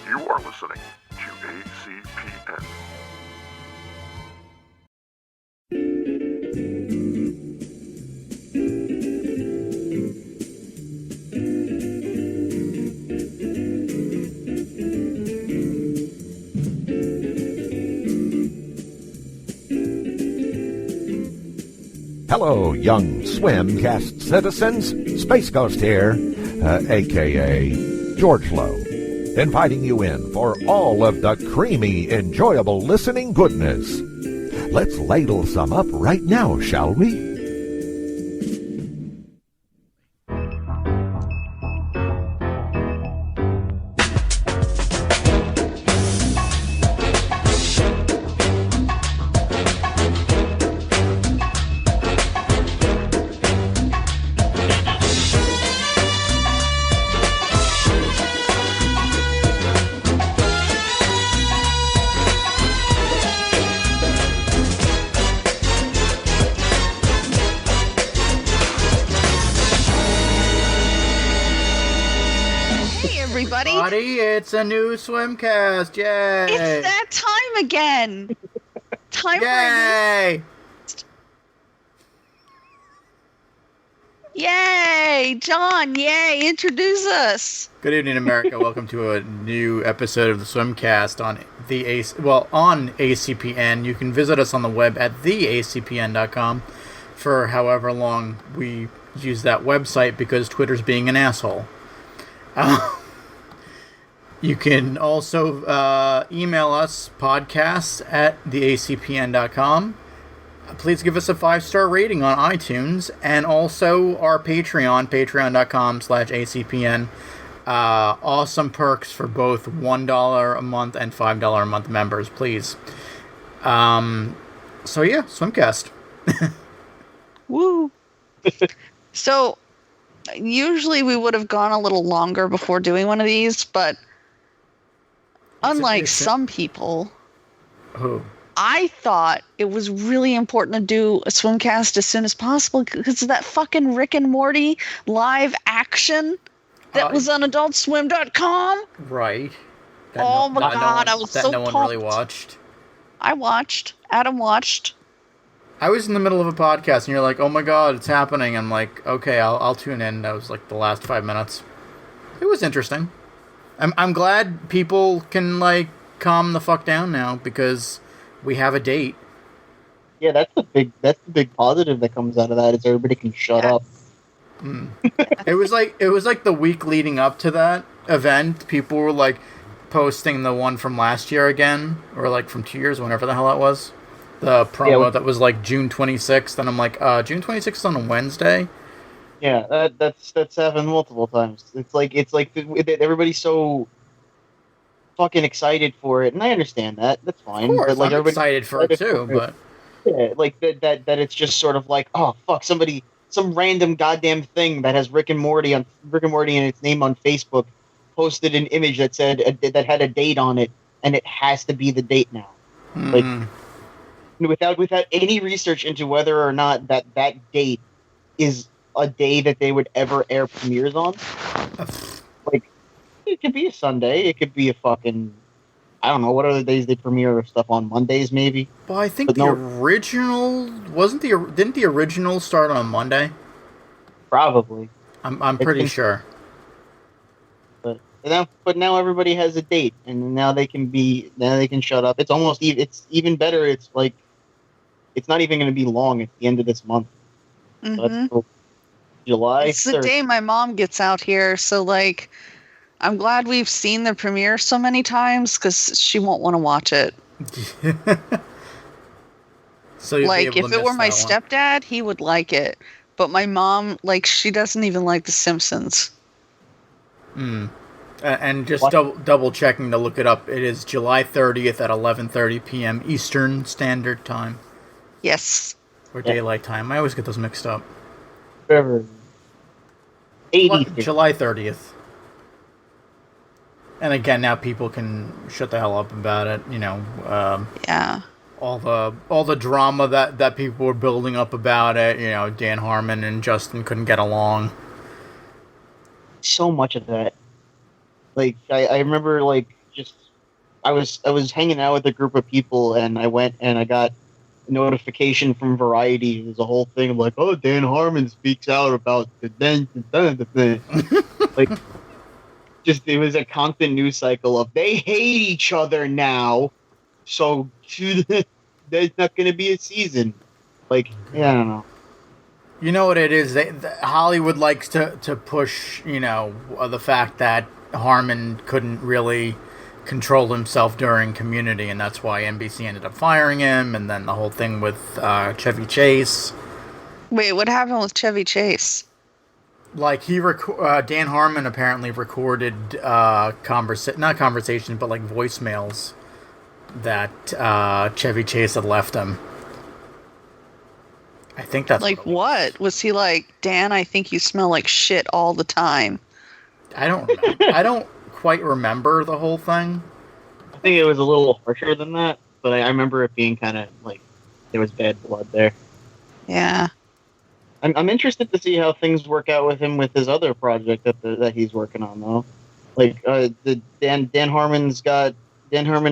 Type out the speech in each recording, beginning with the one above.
You are listening to ACPN. Hello, young Swimcast citizens. Space Ghost here, a.k.a. George Lowe, inviting you in for all of the creamy, enjoyable listening goodness. Let's ladle some up right now, shall we? It's a new Swimcast, yay! It's that time again! Time yay! Yay! John, yay! Introduce us! Good evening, America. Welcome to a new episode of the Swimcast on on ACPN. You can visit us on the web at theacpn.com for however long we use that website because Twitter's being an asshole. You can also email us, podcasts at theacpn.com. Please give us a 5-star rating on iTunes, and also our Patreon, patreon.com/acpn. Awesome perks for both $1 a month and $5 a month members, please. So yeah, Swimcast. Woo! So, usually we would have gone a little longer before doing one of these, but unlike some people, I thought it was really important to do a Swimcast as soon as possible because of that fucking Rick and Morty live action that was on AdultSwim.com. Right. Oh my god, I was so pumped. That no one really watched. I watched. Adam watched. I was in the middle of a podcast and you're like, oh my god, it's happening. I'm like, okay, I'll tune in. That was like the last 5 minutes. It was interesting. I'm glad people can, like, calm the fuck down now because we have a date. Yeah, that's the big positive that comes out of that is everybody can shut up. It was like the week leading up to that event, people were like posting the one from last year again, or like from 2 years, whenever the hell that was. The promo that was like June 26th, and I'm like, June 26th is on a Wednesday? Yeah, that's happened multiple times. It's like everybody's so fucking excited for it, and I understand that. That's fine. Of course, but like I'm excited for it too. But yeah, like that it's just sort of like, oh fuck, some random goddamn thing that has Rick and Morty and its name on Facebook posted an image that said that had a date on it, and it has to be the date now. Like without any research into whether or not that date is a day that they would ever air premieres on. Like, it could be a Sunday, it could be a fucking, I don't know, what other days they premiere stuff on? Mondays, maybe? Well, I think original, didn't the original start on Monday? Probably. I'm pretty sure. But now everybody has a date, and now they can shut up. It's even better, it's like, it's not even going to be long at the end of this month. Mm-hmm. So that's cool. July 3rd. It's the day my mom gets out here, so like, I'm glad we've seen the premiere so many times because she won't want to watch it. So like, if it were my stepdad, he would like it, but my mom, like, she doesn't even like The Simpsons. And just double checking to look it up, it is July 30th at 11:30 p.m. Eastern Standard Time. Yes. Or Daylight Time. I always get those mixed up. February 80th. July 30th. And again, now people can shut the hell up about it. You know. Yeah. All the drama that people were building up about it. You know, Dan Harmon and Justin couldn't get along. So much of that. Like I remember, like I was hanging out with a group of people, and I went and I got a notification from Variety. There's a whole thing of like, oh, Dan Harmon speaks out about the thing. Like, just it was a constant news cycle of they hate each other now, so there's not going to be a season. Like, yeah, I don't know. You know what it is? Hollywood likes to push, the fact that Harmon couldn't really control himself during Community, and that's why NBC ended up firing him, and then the whole thing with Chevy Chase. Wait, what happened with Chevy Chase? Like, Dan Harmon apparently recorded not conversations, but like voicemails that Chevy Chase had left him. I think that's like what? Was he like, Dan, I think you smell like shit all the time? I don't remember. I don't quite remember the whole thing. I think it was a little harsher than that, but I remember it being kind of like there was bad blood there. Yeah. I'm interested to see how things work out with him with his other project that he's working on, though. Like the Dan Harmon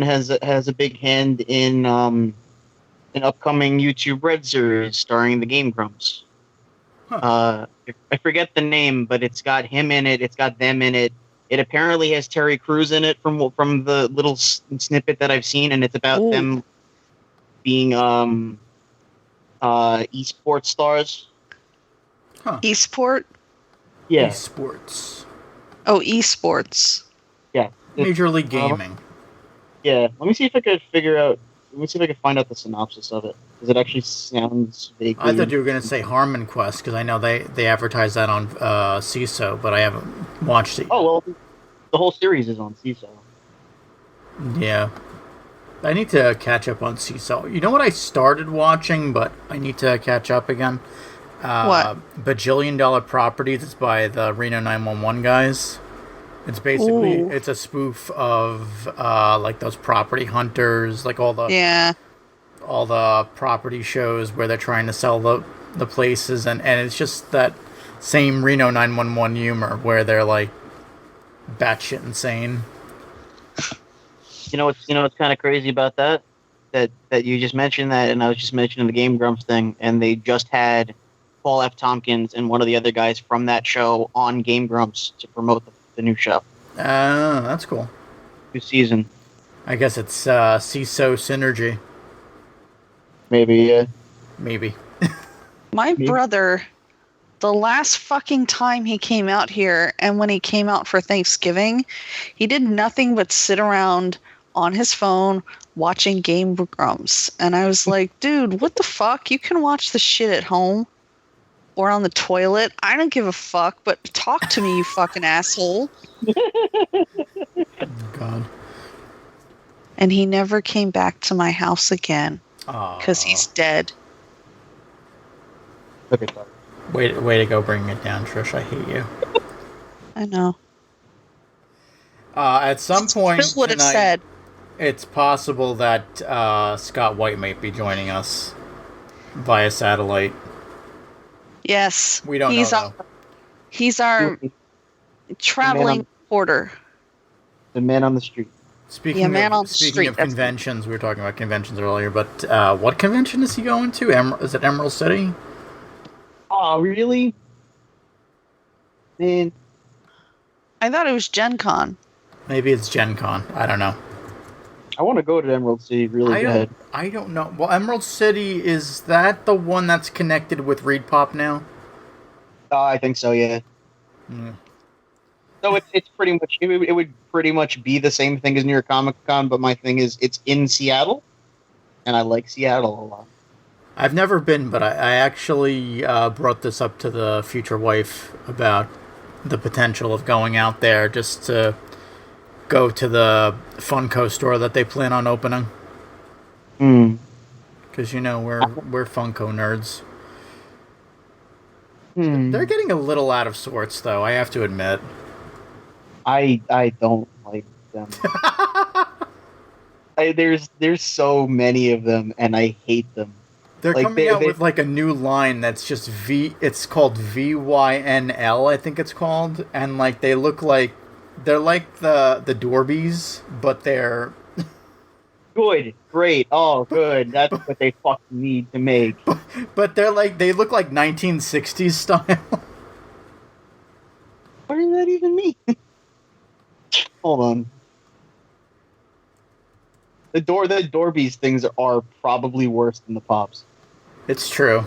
has a big hand in an upcoming YouTube Red series starring the Game Grumps. Huh. I forget the name, but it's got him in it. It's got them in it. It apparently has Terry Crews in it from the little snippet that I've seen, and it's about them being esports stars. Huh. Esport? Yeah. Esports. Oh, esports. Yeah. Major League Gaming. Yeah. Let me see if I could find out the synopsis of it. Because it actually sounds vaguely... I thought you were going to say Harmon Quest, because I know they advertise that on CISO, but I haven't watched it yet. Oh, well, the whole series is on CISO. Yeah. I need to catch up on CISO. You know what I started watching, but I need to catch up again? What? Bajillion Dollar Properties. It's by the Reno 911 guys. It's basically it's a spoof of like those property hunters, like all the property shows where they're trying to sell the places, and it's just that same Reno 911 humor where they're like batshit insane. You know what's kind of crazy about that you just mentioned that, and I was just mentioning the Game Grumps thing, and they just had Paul F. Tompkins and one of the other guys from that show on Game Grumps to promote the new show. Oh, that's cool. New season. I guess it's CISO Synergy. Maybe, yeah. Maybe. My brother, the last fucking time he came out here, and when he came out for Thanksgiving, he did nothing but sit around on his phone watching Game Grumps. And I was like, dude, what the fuck? You can watch the shit at home or on the toilet. I don't give a fuck, but talk to me, you fucking asshole. God. And he never came back to my house again because he's dead. Look at that. Way to go bringing it down, Trish. I hate you. I know. At some point Phil would have tonight, said, it's possible that Scott White might be joining us via satellite. yes. We don't know, though. He's our traveling reporter. The man on the street. Speaking of conventions, we were talking about conventions earlier, but what convention is he going to? Is it Emerald City? Oh, really? Man. I thought it was Gen Con. Maybe it's Gen Con. I don't know. I want to go to Emerald City really bad. I don't know. Well, Emerald City, is that the one that's connected with Reed Pop now? I think so, yeah. Mm. So it's pretty much it would pretty much be the same thing as New York Comic Con, but my thing is it's in Seattle, and I like Seattle a lot. I've never been, but I actually brought this up to the future wife about the potential of going out there just to go to the Funko store that they plan on opening. Because we're Funko nerds. They're getting a little out of sorts, though. I have to admit. I don't like them. There's so many of them, and I hate them. They're coming out with like a new line that's just it's called VYNL, I think it's called, and like they look like They're like the Dorbies, but they're Good, great, oh, good. That's what they fucking need to make. but they look like 1960s style. What does that even mean? Hold on. The Dorbies things are probably worse than the Pops. It's true.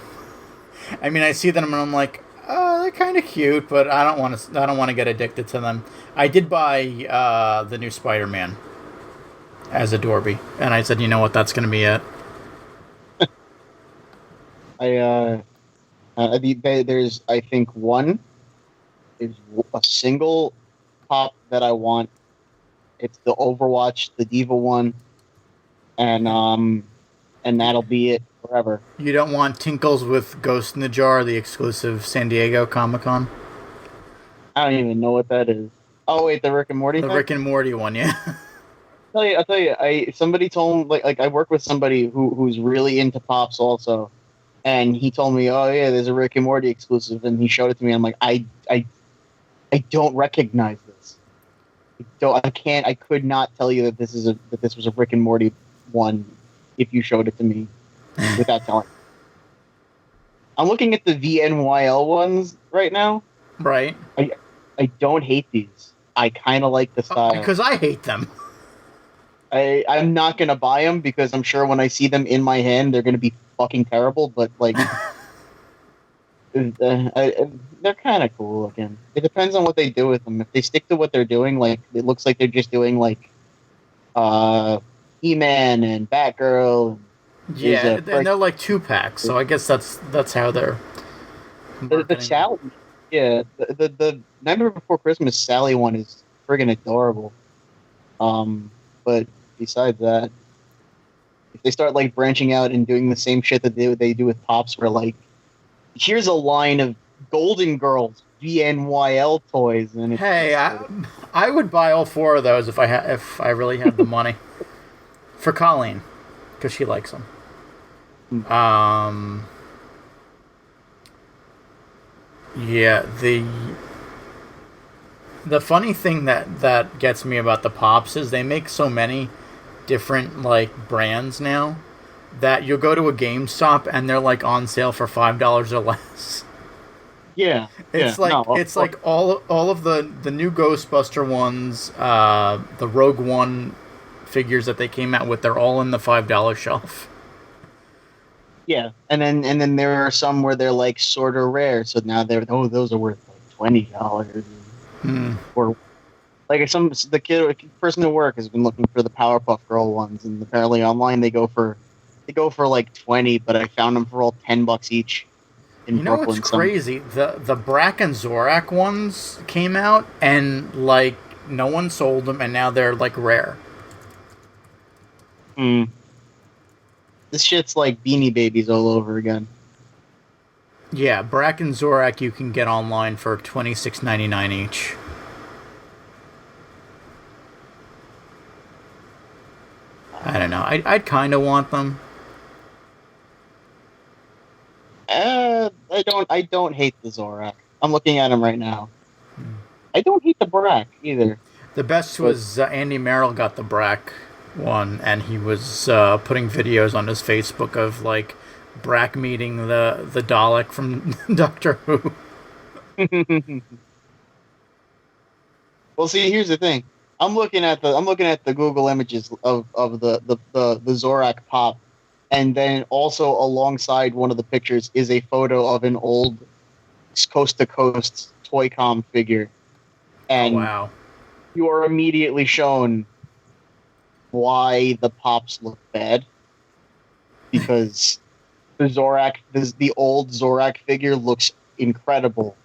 I mean, I see them and I'm like, oh, they're kind of cute, but I don't want to get addicted to them. I did buy the new Spider-Man as a Dorby, and I said, you know what, that's going to be it. There's, I think, there's a single Pop that I want. It's the Overwatch, the Diva one, and that'll be it forever. You don't want Tinkles with Ghost in the Jar, the exclusive San Diego Comic-Con? I don't even know what that is. Oh wait, the Rick and Morty. The thing? Rick and Morty one, yeah. I'll tell you. Somebody told me, like I work with somebody who's really into Pops also, and he told me, oh yeah, there's a Rick and Morty exclusive, and he showed it to me. I'm like, I don't recognize this. I could not tell you that this was a Rick and Morty one if you showed it to me without telling. I'm looking at the VNYL ones right now. Right. I don't hate these. I kind of like the style. Because I hate them. I'm not going to buy them because I'm sure when I see them in my hand, they're going to be fucking terrible, but like, they're kind of cool looking. It depends on what they do with them. If they stick to what they're doing, like, it looks like they're just doing like, He-Man and Batgirl. Yeah, and they're like 2-packs, so I guess that's how they're the Sally. Yeah, the Nightmare Before Christmas Sally one is friggin' adorable. But besides that, if they start like branching out and doing the same shit that they do with Pops, where like, here's a line of Golden Girls VNYL toys, and it's hey, I would buy all 4 of those if I really had the money for Colleen, because she likes them. Yeah, the funny thing that gets me about the Pops is they make so many different like brands now that you'll go to a GameStop and they're like on sale for $5 or less. Yeah, it's like all of the new Ghostbuster ones, the Rogue One figures that they came out with, they're all in the $5 shelf. Yeah, and then there are some where they're like sort of rare, so now those are worth like $20. Or like the person at work has been looking for the Powerpuff Girl ones, and apparently online they go for like 20, but I found them for all $10 each in Brooklyn. You know what's crazy? The Brack and Zorak ones came out, and like no one sold them, and now they're like rare. This shit's like Beanie Babies all over again. Yeah, Brack and Zorak you can get online for $26.99 each. I don't know. I'd kind of want them. I don't hate the Zorak. I'm looking at him right now. I don't hate the Brack either. The best was Andy Merrill got the Brack one, and he was putting videos on his Facebook of like Brack meeting the Dalek from Doctor Who. Well, see, here's the thing. I'm looking at the Google images of the Zorak Pop, and then also alongside one of the pictures is a photo of an old Coast to Coast Toy-Com figure, and wow, you are immediately shown why the Pops look bad, because the old Zorak figure looks incredible,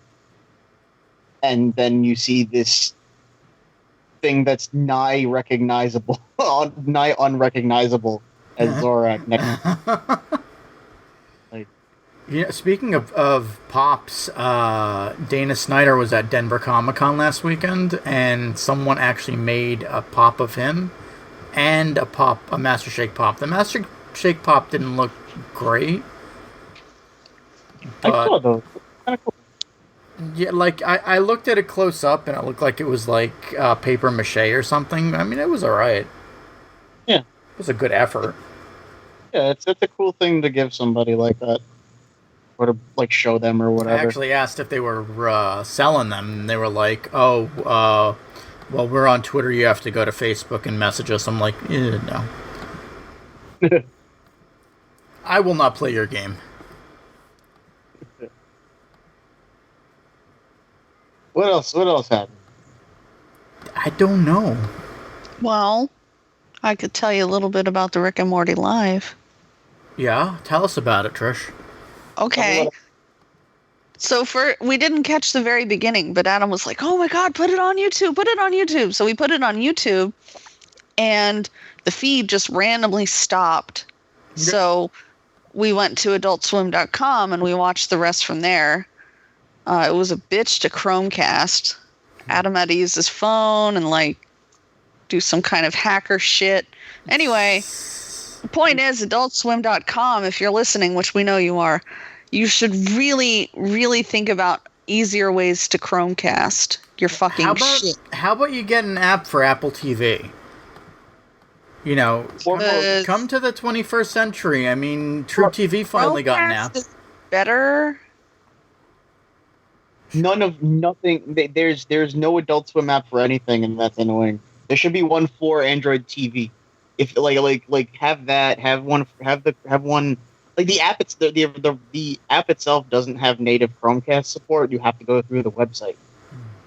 and then you see this thing that's nigh unrecognizable as Zorak next. Like, yeah, speaking of Pops, Dana Snyder was at Denver Comic-Con last weekend, and someone actually made a pop of him and a Master Shake Pop. The Master Shake Pop didn't look great. I saw those. Kind of cool. Yeah, like I looked at it close up and it looked like it was like paper mache or something. I mean, it was alright. Yeah. It was a good effort. Yeah, it's a cool thing to give somebody like that. Or to, like, show them or I whatever. actually asked if they were selling them, and they were like, oh, well, we're on Twitter, you have to go to Facebook and message us. I'm like, no. I will not play your game. What else happened? I don't know. Well, I could tell you a little bit about the Rick and Morty Live. Yeah, tell us about it, Trish. Okay. So we didn't catch the very beginning, but Adam was like, oh my God, put it on YouTube. So we put it on YouTube, and the feed just randomly stopped. Okay. So we went to adultswim.com and we watched the rest from there. It was a bitch to Chromecast. Adam had to use his phone and like do some kind of hacker shit. Anyway, the point is, adultswim.com, if you're listening, which we know you are, you should really, really think about easier ways to Chromecast your fucking shit. How about you get an app for Apple TV? You know, come to the 21st century. I mean, True TV finally got an app. Is better. Nothing. There's no Adult Swim app for anything, and that's annoying. There should be one for Android TV. If like have that, have one. Like the app, the app itself doesn't have native Chromecast support. You have to go through the website.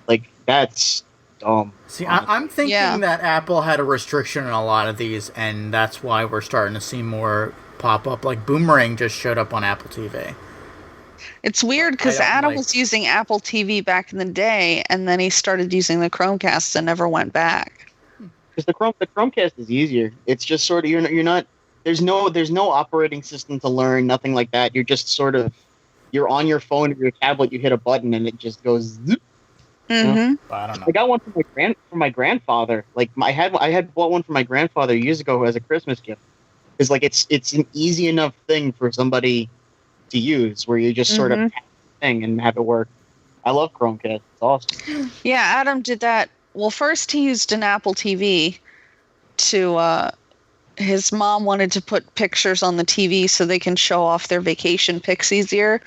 Like, that's dumb. See, I'm thinking that Apple had a restriction on a lot of these, and that's why we're starting to see more pop up. Like Boomerang just showed up on Apple TV. It's weird because Adam was using Apple TV back in the day, and then he started using the Chromecast and never went back. Because the Chromecast is easier. It's just sort of you're not. There's no operating system to learn, nothing like that. You're just sort of, you're on your phone or your tablet, you hit a button and it just goes zoop. Mm-hmm. You know? I don't know. I got one for my grandfather. Like I had bought one for my grandfather years ago as a Christmas gift. Because like it's an easy enough thing for somebody to use where you just sort of tap the thing and have it work. I love Chromecast. It's awesome. Yeah, Adam did that. Well, first he used an Apple TV to his mom wanted to put pictures on the TV so they can show off their vacation pics easier.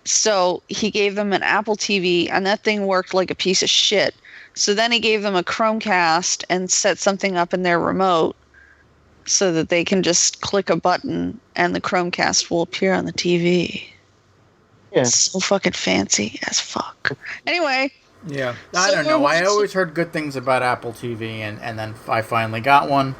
So he gave them an Apple TV, and that thing worked like a piece of shit. So then he gave them a Chromecast and set something up in their remote so that they can just click a button and the Chromecast will appear on the TV. Yeah. It's so fucking fancy as fuck. Anyway. Yeah. I don't know. I always heard good things about Apple TV, and then I finally got one.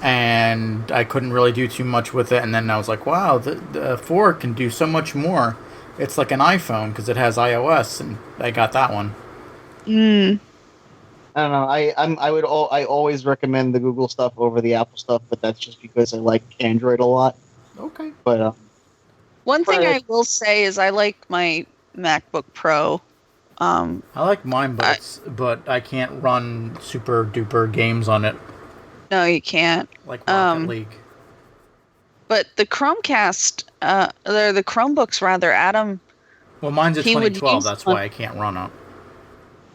And I couldn't really do too much with it, and then I was like, wow, the 4 can do so much more. It's like an iPhone because it has iOS, and I got that one. I don't know. I always recommend the Google stuff over the Apple stuff, but that's just because I like Android a lot. Okay. But one thing I will say is I like my MacBook Pro. I like mine, but I can't run super duper games on it. No, you can't. Like Rocket League. But the Chromecast, the Chromebooks rather, Adam. Well, mine's a 2012. That's why I can't run it.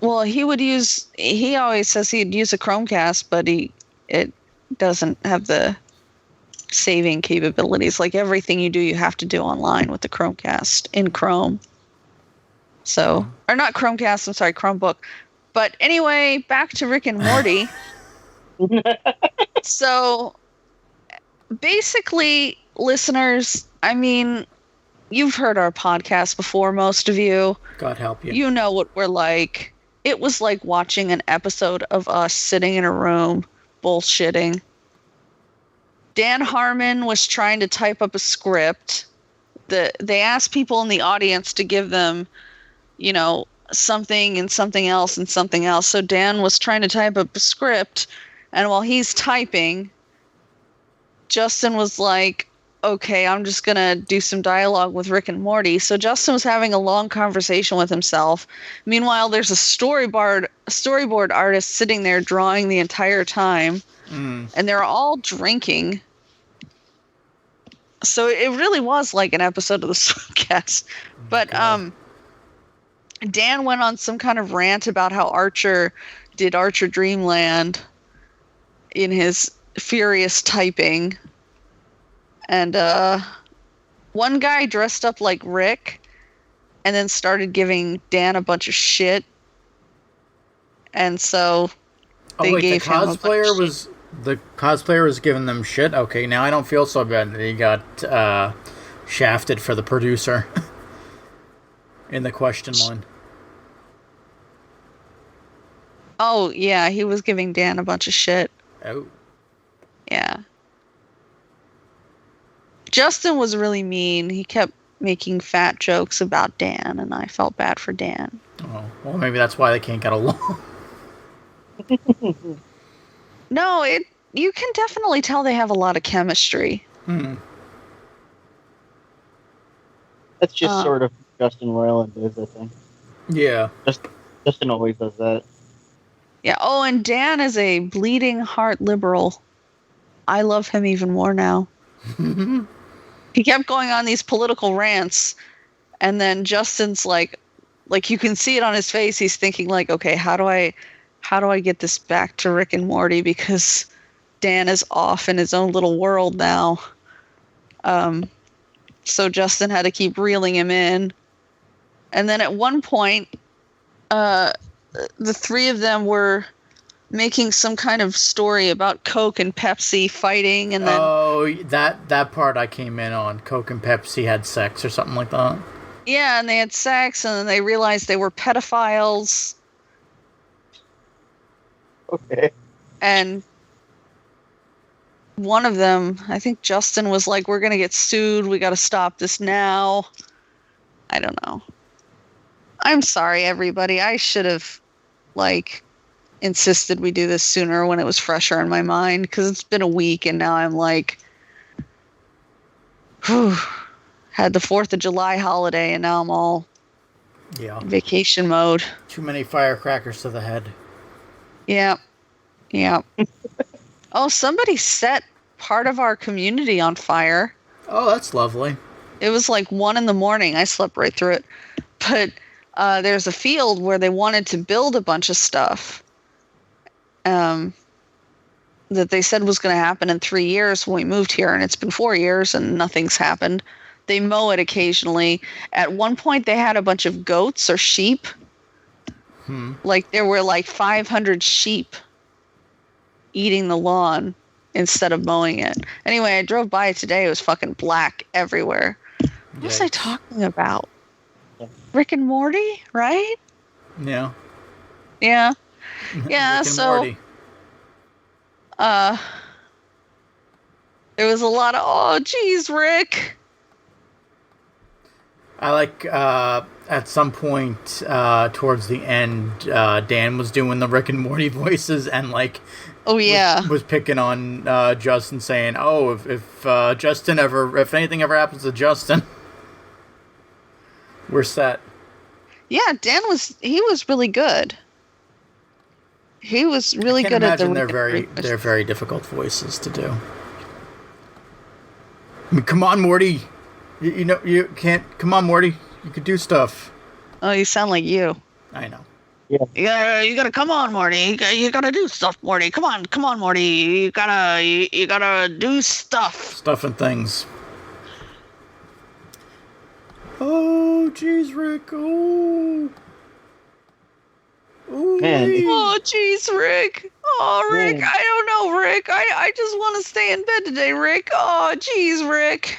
Well, he always says he'd use a Chromecast, but it doesn't have the saving capabilities. Like everything you do, you have to do online with the Chromecast in Chrome. So, or not Chromecast, I'm sorry, Chromebook. But anyway, back to Rick and Morty. So, basically, listeners, I mean, you've heard our podcast before, most of you. God help you. You know what we're like. It was like watching an episode of us sitting in a room, bullshitting. Dan Harmon was trying to type up a script. They asked people in the audience to give them, you know, something and something else and something else. So Dan was trying to type up a script, and while he's typing, Justin was like, okay, I'm just going to do some dialogue with Rick and Morty. So Justin was having a long conversation with himself. Meanwhile, there's a storyboard artist sitting there drawing the entire time, and they're all drinking. So it really was like an episode of the Swimcast. But Dan went on some kind of rant about how Archer did Archer Dreamland in his furious typing. And one guy dressed up like Rick and then started giving Dan a bunch of shit. And so they gave him a bunch of shit. The cosplayer was giving them shit? Okay, now I don't feel so bad that he got shafted for the producer in the question line. Oh, yeah, he was giving Dan a bunch of shit. Oh. Yeah. Justin was really mean. He kept making fat jokes about Dan, and I felt bad for Dan. Oh, well, maybe that's why they can't get along. No, you can definitely tell they have a lot of chemistry. That's just sort of Justin Roiland is, I think. Yeah. Justin always does that. Yeah. Oh, and Dan is a bleeding heart liberal. I love him even more now. He kept going on these political rants, and then Justin's like you can see it on his face. He's thinking like, okay, how do I get this back to Rick and Morty, because Dan is off in his own little world now. So Justin had to keep reeling him in. And then at one point, the three of them were making some kind of story about Coke and Pepsi fighting, and then that part I came in on. Coke and Pepsi had sex or something like that. Yeah, and they had sex, and then they realized they were pedophiles. Okay. And one of them, I think Justin, was like, we're going to get sued. We got to stop this now. I don't know. I'm sorry, everybody. I should have, insisted we do this sooner when it was fresher in my mind, because it's been a week, and now I'm like, whew, had the 4th of July holiday, and now I'm all vacation mode. Too many firecrackers to the head. Yeah. Yeah. Oh, somebody set part of our community on fire. Oh, that's lovely. It was like 1 a.m. I slept right through it. But there's a field where they wanted to build a bunch of stuff that they said was going to happen in 3 years when we moved here, and it's been 4 years and nothing's happened. They mow it occasionally. At one point, they had a bunch of goats or sheep. There were 500 sheep eating the lawn instead of mowing it. Anyway, I drove by it today. It was fucking black everywhere. What was I talking about? Rick and Morty, right? Yeah. Yeah. Yeah, Rick and so Morty. there was a lot of, oh geez, Rick. I like at some point towards the end, Dan was doing the Rick and Morty voices and oh yeah, was picking on Justin, saying, "Oh, if anything ever happens to Justin, we're set." Yeah, Dan was really good. He was really good at the. They're very difficult voices to do. I mean, come on, Morty. You know you can't. Come on, Morty. You could do stuff. Oh, you sound like you. I know. Yeah. You gotta come on, Morty. You gotta do stuff, Morty. Come on, Morty. You gotta do stuff. Stuff and things. Oh, jeez, Rick. Oh. Ooh, Man. Oh, jeez, Rick. Oh, Rick. Man. I don't know, Rick. I just want to stay in bed today, Rick. Oh, jeez, Rick.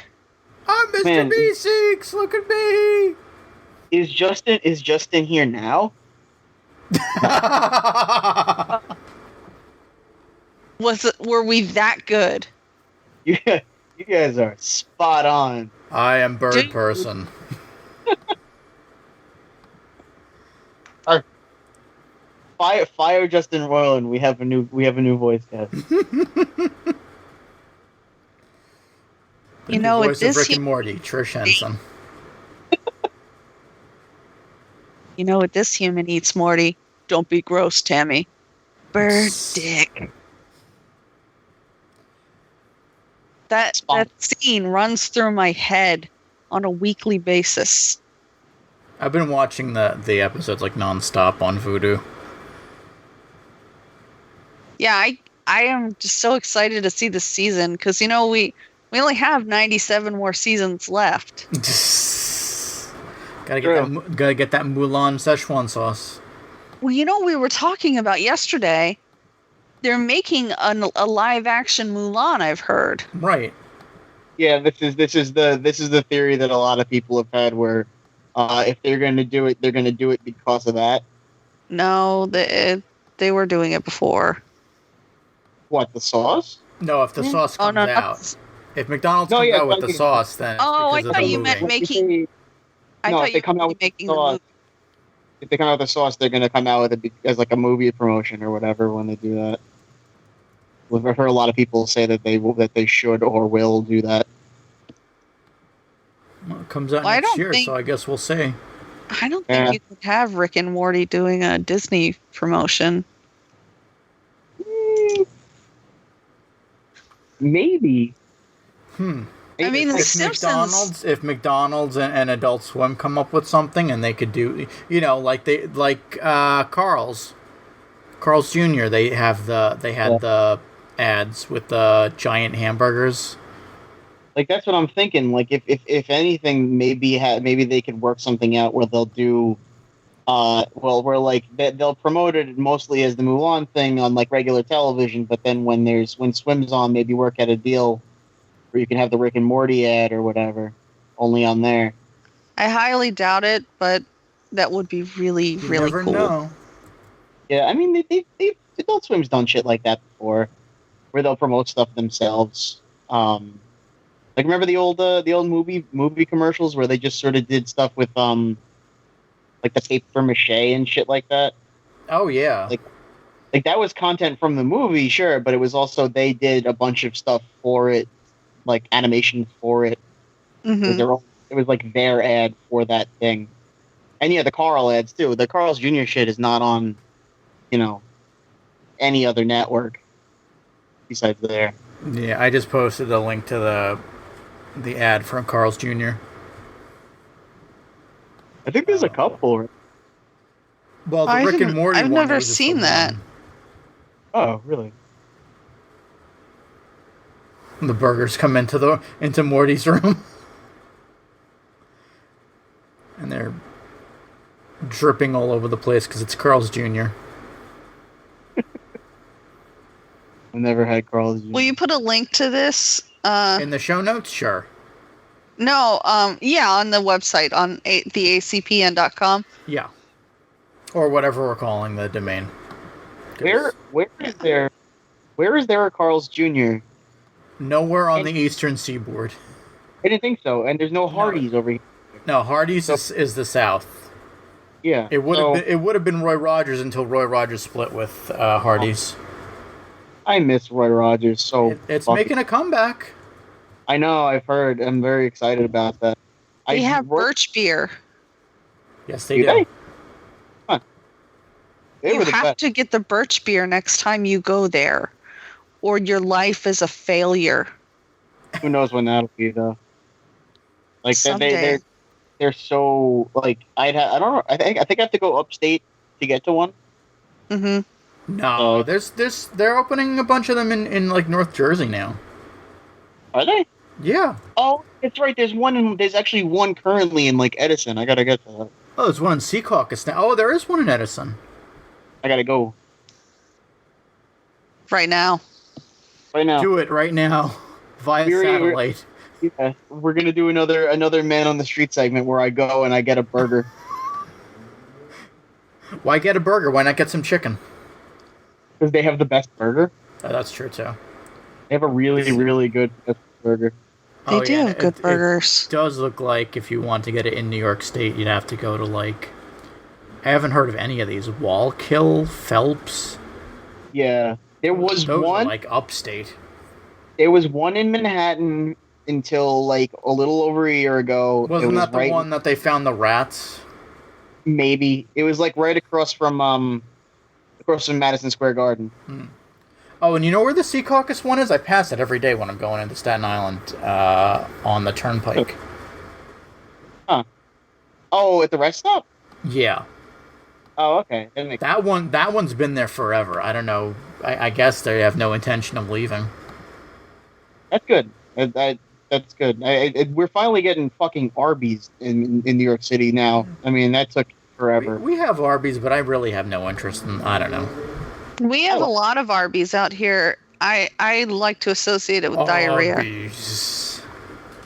I'm Mr. Man. B6. Look at me. Is Justin here now? Were we that good? You guys are spot on. I am bird person. Fire Justin Roiland. We have a new voice cast. The new voice of Rick and Morty, Trish Henson. You know what this human eats, Morty? Don't be gross, Tammy. Bird dick. That scene runs through my head on a weekly basis. I've been watching the episodes like nonstop on Vudu. Yeah, I am just so excited to see this season because we only have 97 more seasons left. Gotta get that Mulan Szechuan sauce. Well, we were talking about yesterday. They're making a live action Mulan. I've heard. Right. Yeah, this is the theory that a lot of people have had, where if they're going to do it, they're going to do it because of that. No, they were doing it before. What, the sauce? No, if the sauce comes out. If McDonald's comes out with the sauce, then it's I because thought of the you movie. meant making. If they come out with the sauce, if they come out with the sauce, they're going to come out with it as like a movie promotion or whatever when they do that. I've heard a lot of people say that they should or will do that. Well, it comes out next year, so I guess we'll see. I don't think you could have Rick and Morty doing a Disney promotion. Maybe. I mean, The Simpsons. If McDonald's and Adult Swim come up with something, and they could do, like Carl's Jr. They had the ads with the giant hamburgers. Like, that's what I'm thinking. Like, if anything, maybe they could work something out where they'll do, where like they'll promote it mostly as the Mulan thing on like regular television, but then when Swim's on, maybe work out a deal where you can have the Rick and Morty ad or whatever, only on there. I highly doubt it, but that would be really, really cool. Know. Yeah, I mean, they Adult Swim's done shit like that before, where they'll promote stuff themselves. Like, remember the old movie commercials where they just sort of did stuff with like the paper mache and shit like that? Oh yeah. Like that was content from the movie, sure, but it was also they did a bunch of stuff for it, like animation for it. Mm-hmm. It was like their ad for that thing. And yeah, the Carl ads too. The Carl's Jr. shit is not on, any other network besides there. Yeah, I just posted the link to the ad from Carl's Jr. I think there's a couple. Well, the Rick and Morty I've one never was just seen the that. one. Oh, really? The burgers come into Morty's room, and they're dripping all over the place because it's Carl's Jr. I never had Carl's Jr. Will you put a link to this? In the show notes? Sure. No, yeah, on the website, on theacpn.com. Yeah. Or whatever we're calling the domain. Where is there a Carl's Jr.? Nowhere on the eastern seaboard. I didn't think so, and there's no Hardee's over here. No, Hardee's is the south. Yeah. It would have been Roy Rogers until Roy Rogers split with Hardee's. I miss Roy Rogers so. It's making a comeback. I know. I've heard. I'm very excited about that. They have birch beer. Yes, they do. Huh. You have to get the birch beer next time you go there, or your life is a failure. Who knows when that'll be though? Like someday. They're so like I don't know. I think I have to go upstate to get to one. Mm-hmm. No, they're opening a bunch of them in like North Jersey now. Are they? Yeah. Oh, it's right. There's actually one currently in like Edison. I gotta get to that. Oh, there's one in Secaucus now. Oh, there is one in Edison. I gotta go right now. Do it right now via satellite. Yeah, we're gonna do another Man on the Street segment where I go and I get a burger. Why get a burger? Why not get some chicken? Because they have the best burger. Oh, that's true too. They have a really, really good burger. They do have good burgers. It does look like if you want to get it in New York State, you'd have to go to like... I haven't heard of any of these. Wallkill, Phelps. Yeah. There was Those one... are like upstate. There was one in Manhattan until like a little over a year ago. Wasn't that the one that they found the rats? Maybe. It was like right across from Madison Square Garden. Oh, and you know where the Secaucus one is? I pass it every day when I'm going into Staten Island on the Turnpike. Huh. Oh, at the rest stop? Yeah. Oh, okay. That one's been there forever. I don't know. I guess they have no intention of leaving. That's good. That's good. We're finally getting fucking Arby's in New York City now. I mean, that took forever. We have Arby's, but I really have no interest in. I don't know. We have a lot of Arby's out here. I like to associate it with diarrhea. Arby's.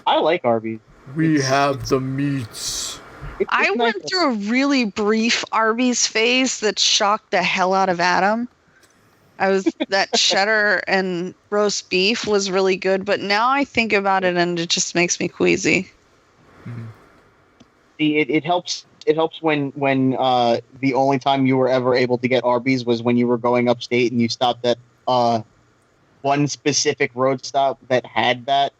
I like Arby's. We have the meats. I went through a really brief Arby's phase that shocked the hell out of Adam. That cheddar and roast beef was really good, but now I think about it and it just makes me queasy. See, it helps. It helps when the only time you were ever able to get Arby's was when you were going upstate and you stopped at one specific road stop that had that.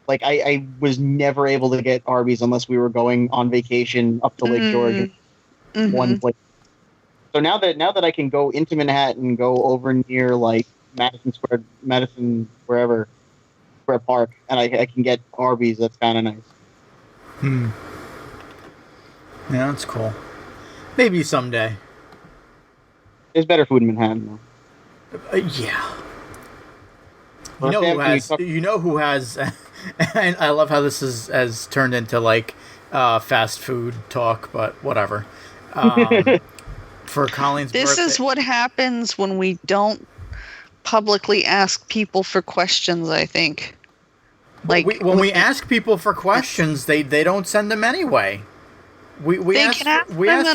Like I was never able to get Arby's unless we were going on vacation up to Lake George. One place. So now that I can go into Manhattan, go over near like Madison Square Park, and I can get Arby's, that's kind of nice. Yeah, that's cool. Maybe someday. There's better food in Manhattan, though. Yeah. You know who has and I love how this has turned into like fast food talk, but whatever. For Colleen's This birthday. is what happens when we don't publicly ask people for questions, I think. Like when we ask people for questions, they don't send them anyway. We ask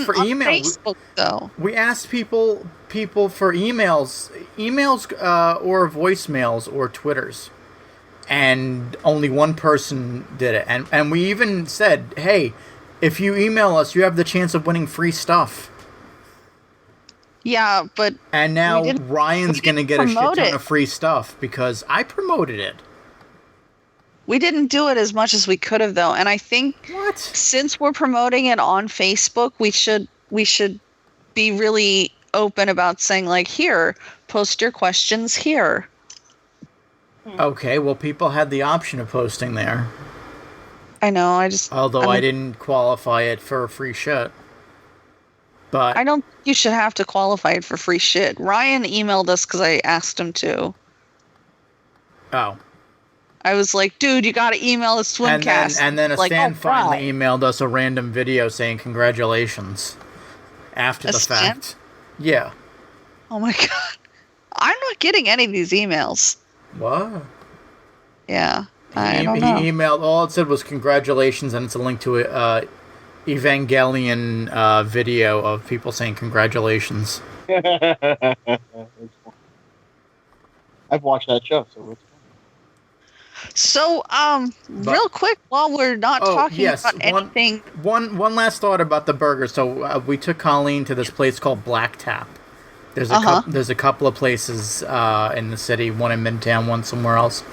for email. Facebook, though. We asked people for emails or voicemails or Twitters, and only one person did it. And we even said, hey, if you email us, you have the chance of winning free stuff. Yeah, but and now Ryan's going to get a shit ton of free stuff because I promoted it. We didn't do it as much as we could have, though, and I think since we're promoting it on Facebook, we should be really open about saying, like, here, post your questions here. Okay, well, people had the option of posting there. I know, I didn't qualify it for free shit. But I don't think you should have to qualify it for free shit. Ryan emailed us because I asked him to. Oh. I was like, dude, you got to email the Swimcast. And then Stan finally emailed us a random video saying congratulations after the fact. Yeah. Oh my God. I'm not getting any of these emails. What? Yeah. I don't know. He emailed, all it said was congratulations, and it's a link to a Evangelion video of people saying congratulations. I've watched that show, so it's So, real quick, while we're not talking about anything... One last thought about the burger. So, we took Colleen to this place called Black Tap. There's a couple of places in the city, one in Midtown, one somewhere else.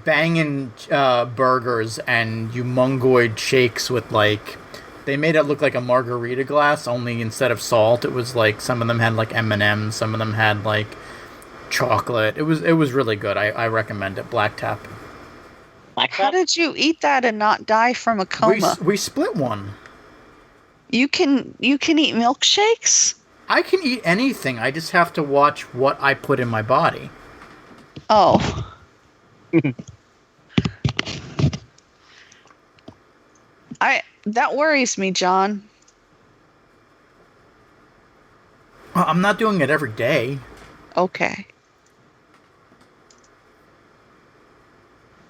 Banging burgers and humongoid shakes with, like... They made it look like a margarita glass, only instead of salt, it was like... Some of them had, like, M&M's, some of them had, like... chocolate. It was really good. I recommend it. Black Tap. How did you eat that and not die from a coma? We split one. You can eat milkshakes? I can eat anything. I just have to watch what I put in my body. Oh. That worries me, John. Well, I'm not doing it every day. Okay.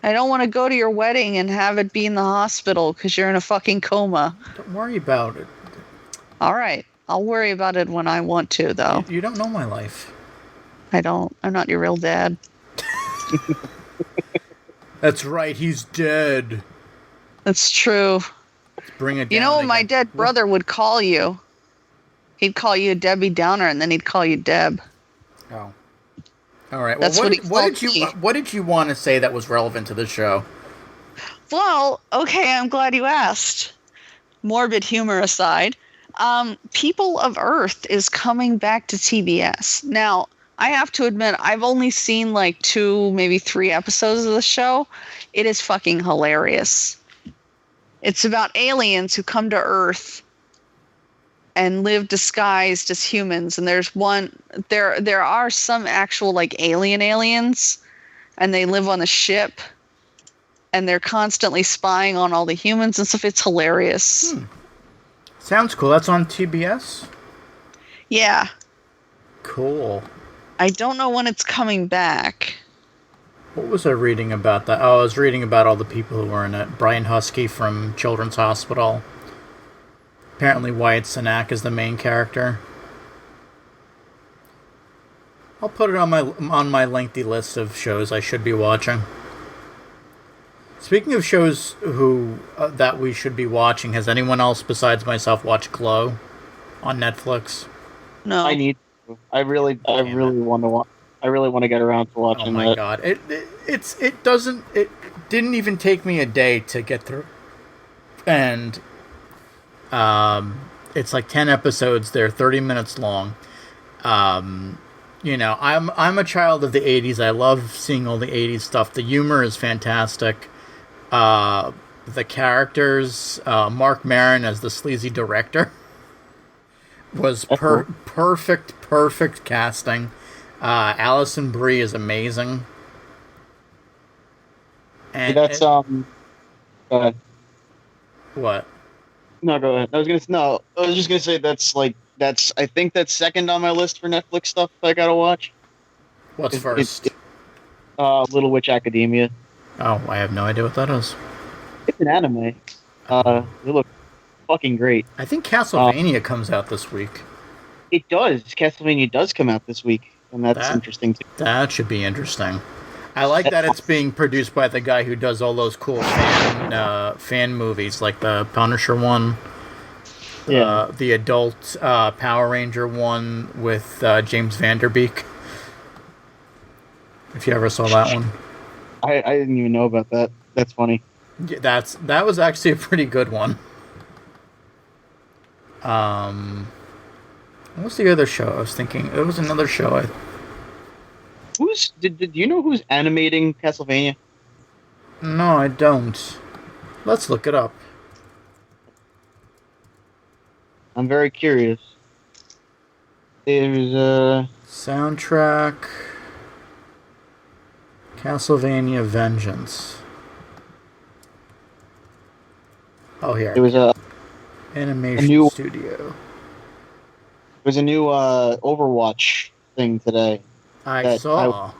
I don't want to go to your wedding and have it be in the hospital because you're in a fucking coma. Don't worry about it. All right. I'll worry about it when I want to, though. You don't know my life. I don't. I'm not your real dad. That's right. He's dead. That's true. Let's bring it down. You know what again. my dead brother would call you? He'd call you Debbie Downer, and then he'd call you Deb. Oh. All right. Well, That's what did you want to say that was relevant to the show? Well, okay, I'm glad you asked. Morbid humor aside, People of Earth is coming back to TBS. Now, I have to admit, I've only seen like 2, maybe 3 episodes of the show. It is fucking hilarious. It's about aliens who come to Earth and live disguised as humans. And there are some actual like aliens, and they live on a ship, and they're constantly spying on all the humans and stuff. It's hilarious. Sounds cool. That's on TBS? Yeah. Cool. I don't know when it's coming back. What was I reading about that? Oh, I was reading about all the people who were in it. Brian Husky from Children's Hospital. Apparently Wyatt Cenac is the main character. I'll put it on my lengthy list of shows I should be watching. Speaking of shows that we should be watching, has anyone else besides myself watched Glow on Netflix? No. I need to. I really want to watch. I really want to get around to watching that. Oh my god. It didn't even take me a day to get through. And it's like 10 episodes. They're 30 minutes long. You know, I'm a child of the 80s. I love seeing all the 80s stuff. The humor is fantastic. The characters, Mark Maron as the sleazy director was perfect casting. Alison Brie is amazing. And that's Go ahead. What? No, go ahead. I was just gonna say I think that's second on my list for Netflix stuff I gotta watch. What's first? Little Witch Academia. Oh, I have no idea what that is. It's an anime. It looks fucking great. I think Castlevania comes out this week. It does. Castlevania does come out this week, and that's interesting too. That should be interesting. I like that it's being produced by the guy who does all those cool fan movies, like the Punisher one, the adult Power Ranger one with James Vanderbeek. If you ever saw that one. I didn't even know about that. That's funny. Yeah, that was actually a pretty good one. What was the other show I was thinking? It was another show. Did you know who's animating Castlevania? No, I don't. Let's look it up. I'm very curious. There's a soundtrack. Castlevania Vengeance. Oh, here. There was a animation studio. There was a new Overwatch thing today. I saw.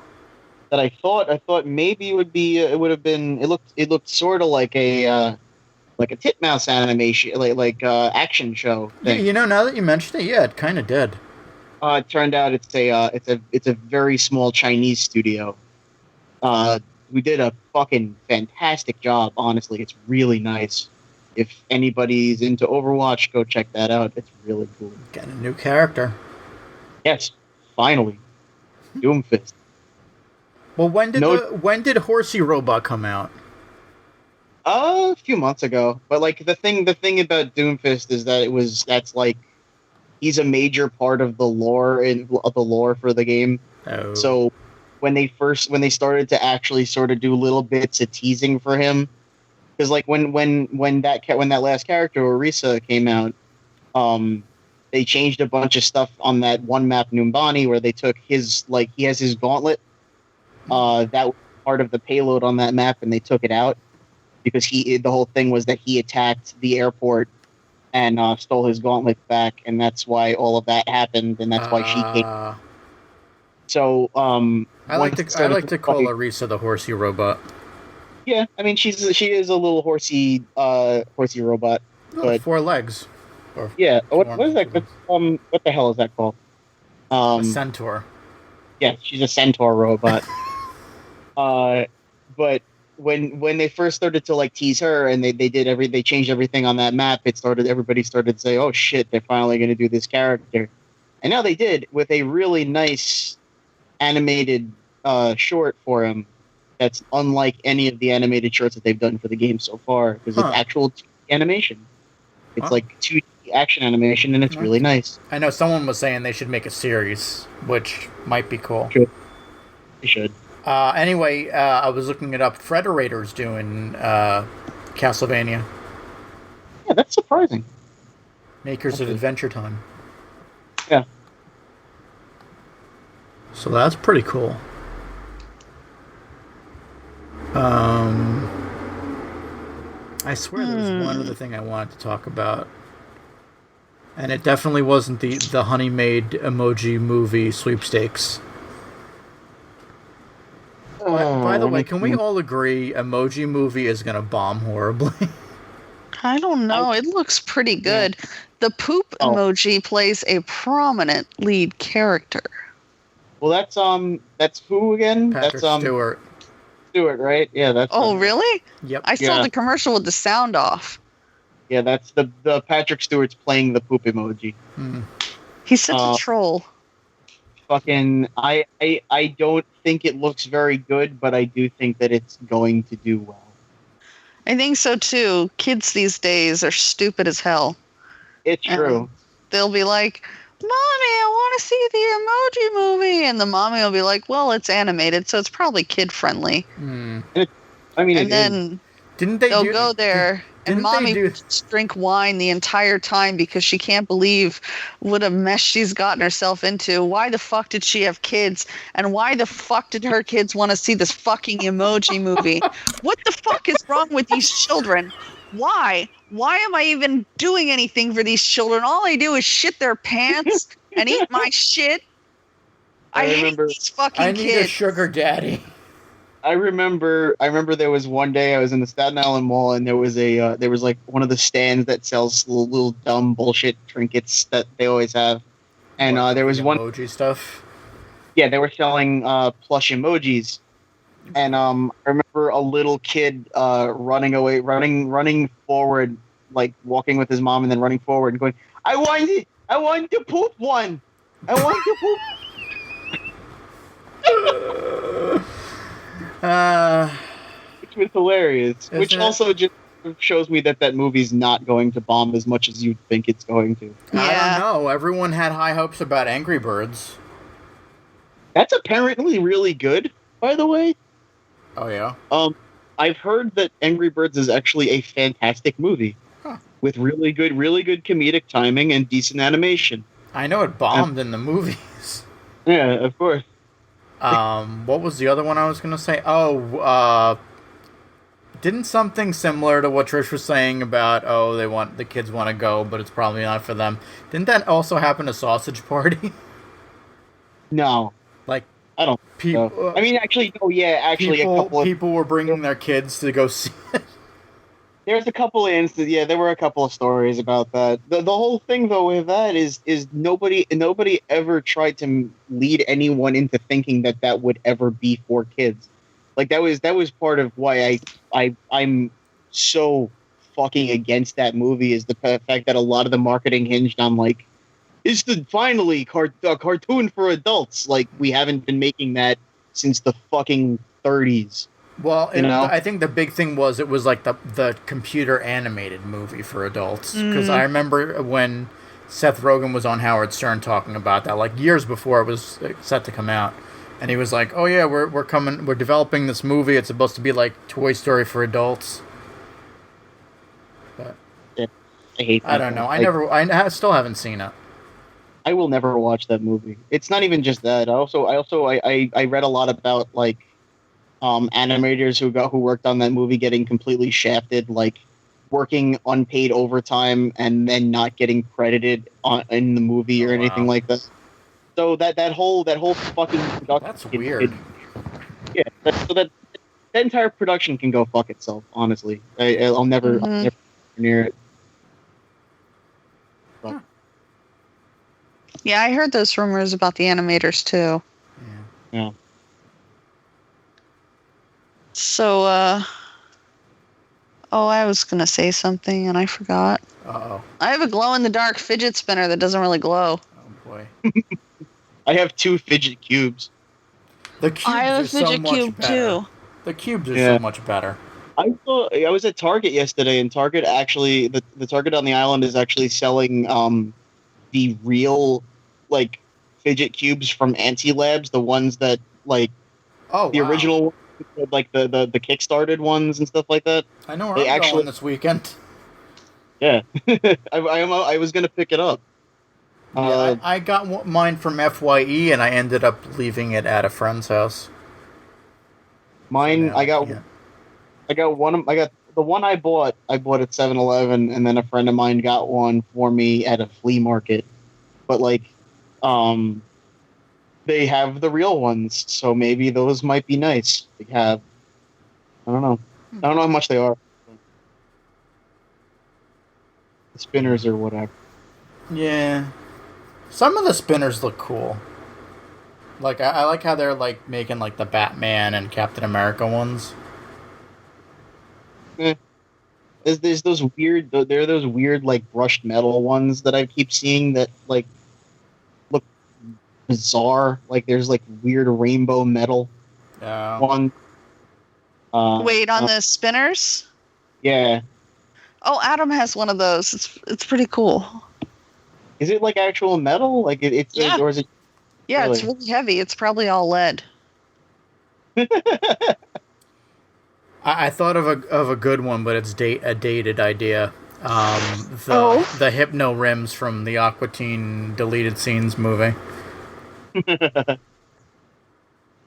I thought maybe it would be. It would have been. It looked sort of like a Titmouse animation, like action show thing. Yeah, you know, now that you mentioned it, yeah, it kind of did. It turned out it's a very small Chinese studio. We did a fucking fantastic job. Honestly, it's really nice. If anybody's into Overwatch, go check that out. It's really cool. Got a new character. Yes, finally, Doomfist. Well, when did Horsey Robot come out? A few months ago. But like the thing about Doomfist is that he's a major part of the lore for the game. Oh. So when they started to actually sort of do little bits of teasing for him, because like when that last character Orisa came out, they changed a bunch of stuff on that one map Numbani where they took he has his gauntlet. That was part of the payload on that map, and they took it out because the whole thing was that he attacked the airport and stole his gauntlet back, and that's why all of that happened, and that's why she came. So I like to call Orisa the Horsey Robot. Yeah, I mean she is a little horsey robot. But 4 legs. Yeah, what is that? What the hell is that called? A centaur. Yeah, she's a centaur robot. But when they first started to tease her and they changed everything on that map, everybody started to say, oh shit, they're finally going to do this character, and now they did with a really nice animated short for him. That's unlike any of the animated shorts that they've done for the game so far, because it's actual animation. It's like 2D action animation, and it's really nice. I know someone was saying they should make a series, which might be cool. Sure. They should. Anyway, I was looking it up. Frederator's doing Castlevania. Yeah, that's surprising. Makers of Adventure Time. Yeah. So that's pretty cool. I swear there was one other thing I wanted to talk about. And it definitely wasn't the Honey Maid emoji movie sweepstakes. By the way, can we all agree Emoji Movie is going to bomb horribly? I don't know. It looks pretty good. Yeah. The poop emoji plays a prominent lead character. Well, that's who again? Patrick Stewart. Stewart, right? Yeah, that's. Oh, really? Yep. I saw the commercial with the sound off. Yeah, that's the Patrick Stewart's playing the poop emoji. He's such a troll. Fucking, I don't think it looks very good, but I do think that it's going to do well. I think so too. Kids these days are stupid as hell. It's true. They'll be like, "Mommy, I want to see the Emoji Movie," and the mommy will be like, "Well, it's animated, so it's probably kid friendly." Then they'll go there. And mommy drink wine the entire time because she can't believe what a mess she's gotten herself into. Why the fuck did she have kids? And why the fuck did her kids want to see this fucking Emoji Movie? What the fuck is wrong with these children? Why? Why am I even doing anything for these children? All I do is shit their pants and eat my shit. I hate these fucking kids. I need a sugar daddy. I remember there was one day I was in the Staten Island Mall and there was like one of the stands that sells little dumb bullshit trinkets that they always have, and there was one emoji stuff. Yeah, they were selling plush emojis, and I remember a little kid running forward, like walking with his mom and then running forward and going, I want to poop one. I want to poop. Which was hilarious. Which also just shows me that movie's not going to bomb as much as you'd think it's going to. Yeah. I don't know. Everyone had high hopes about Angry Birds. That's apparently really good, by the way. Oh, yeah? I've heard that Angry Birds is actually a fantastic movie. With really good comedic timing and decent animation. I know it bombed in the movies. Yeah, of course. What was the other one I was going to say? Didn't something similar to what Trish was saying about, the kids want to go, but it's probably not for them. Didn't that also happen to Sausage Party? No. Like, I don't know. I mean, actually, a couple of people were bringing their kids to go see it. There's a couple of instances. Yeah, there were a couple of stories about that. The whole thing, though, with that is nobody ever tried to lead anyone into thinking that would ever be for kids. Like that was part of why I'm so fucking against that movie is the fact that a lot of the marketing hinged on like, it's finally a cartoon for adults. Like we haven't been making that since the fucking 30s. Well, I think the big thing was it was like the computer animated movie for adults. Because I remember when Seth Rogen was on Howard Stern talking about that, like years before it was set to come out. And he was like, "Oh yeah, we're developing this movie. It's supposed to be like Toy Story for adults." But yeah, I hate that. I don't know. I still haven't seen it. I will never watch that movie. It's not even just that. I read a lot about like animators who worked on that movie getting completely shafted, like working unpaid overtime and then not getting credited in the movie or anything like that. So that whole fucking production. That's weird. That entire production can go fuck itself. Honestly, I'll never near it. But. Yeah, I heard those rumors about the animators too. Yeah. So, I was gonna say something and I forgot. Uh-oh. I have a glow-in-the-dark fidget spinner that doesn't really glow. Oh boy. I have 2 fidget cubes. The cubes I have a fidget cube too. The cubes are so much better. I was at Target yesterday, and Target actually the Target on the island is actually selling the real like fidget cubes from Anti-Labs, the ones that like the original, like the kickstarted ones and stuff like that. I know where I'm going this weekend. Yeah, I was gonna pick it up. Yeah, I got mine from FYE, and I ended up leaving it at a friend's house. Mine, So I got the one I bought at 7-Eleven, and then a friend of mine got one for me at a flea market. But like, they have the real ones, so maybe those might be nice to have. I don't know. I don't know how much they are. The spinners or whatever. Yeah. Some of the spinners look cool. Like, I like how they're, like, making, like, the Batman and Captain America ones. There's those weird, like, brushed metal ones that I keep seeing that, like, look bizarre. Like, there's, like, weird rainbow metal one. Wait, on the spinners? Yeah. Oh, Adam has one of those. It's pretty cool. Is it, like, actual metal? Like, it's Yeah. or is it... Yeah, Really? it's really heavy. It's probably all lead. I thought of a good one, but it's a dated idea. The Hypno Rims from the Aqua Teen deleted scenes movie. That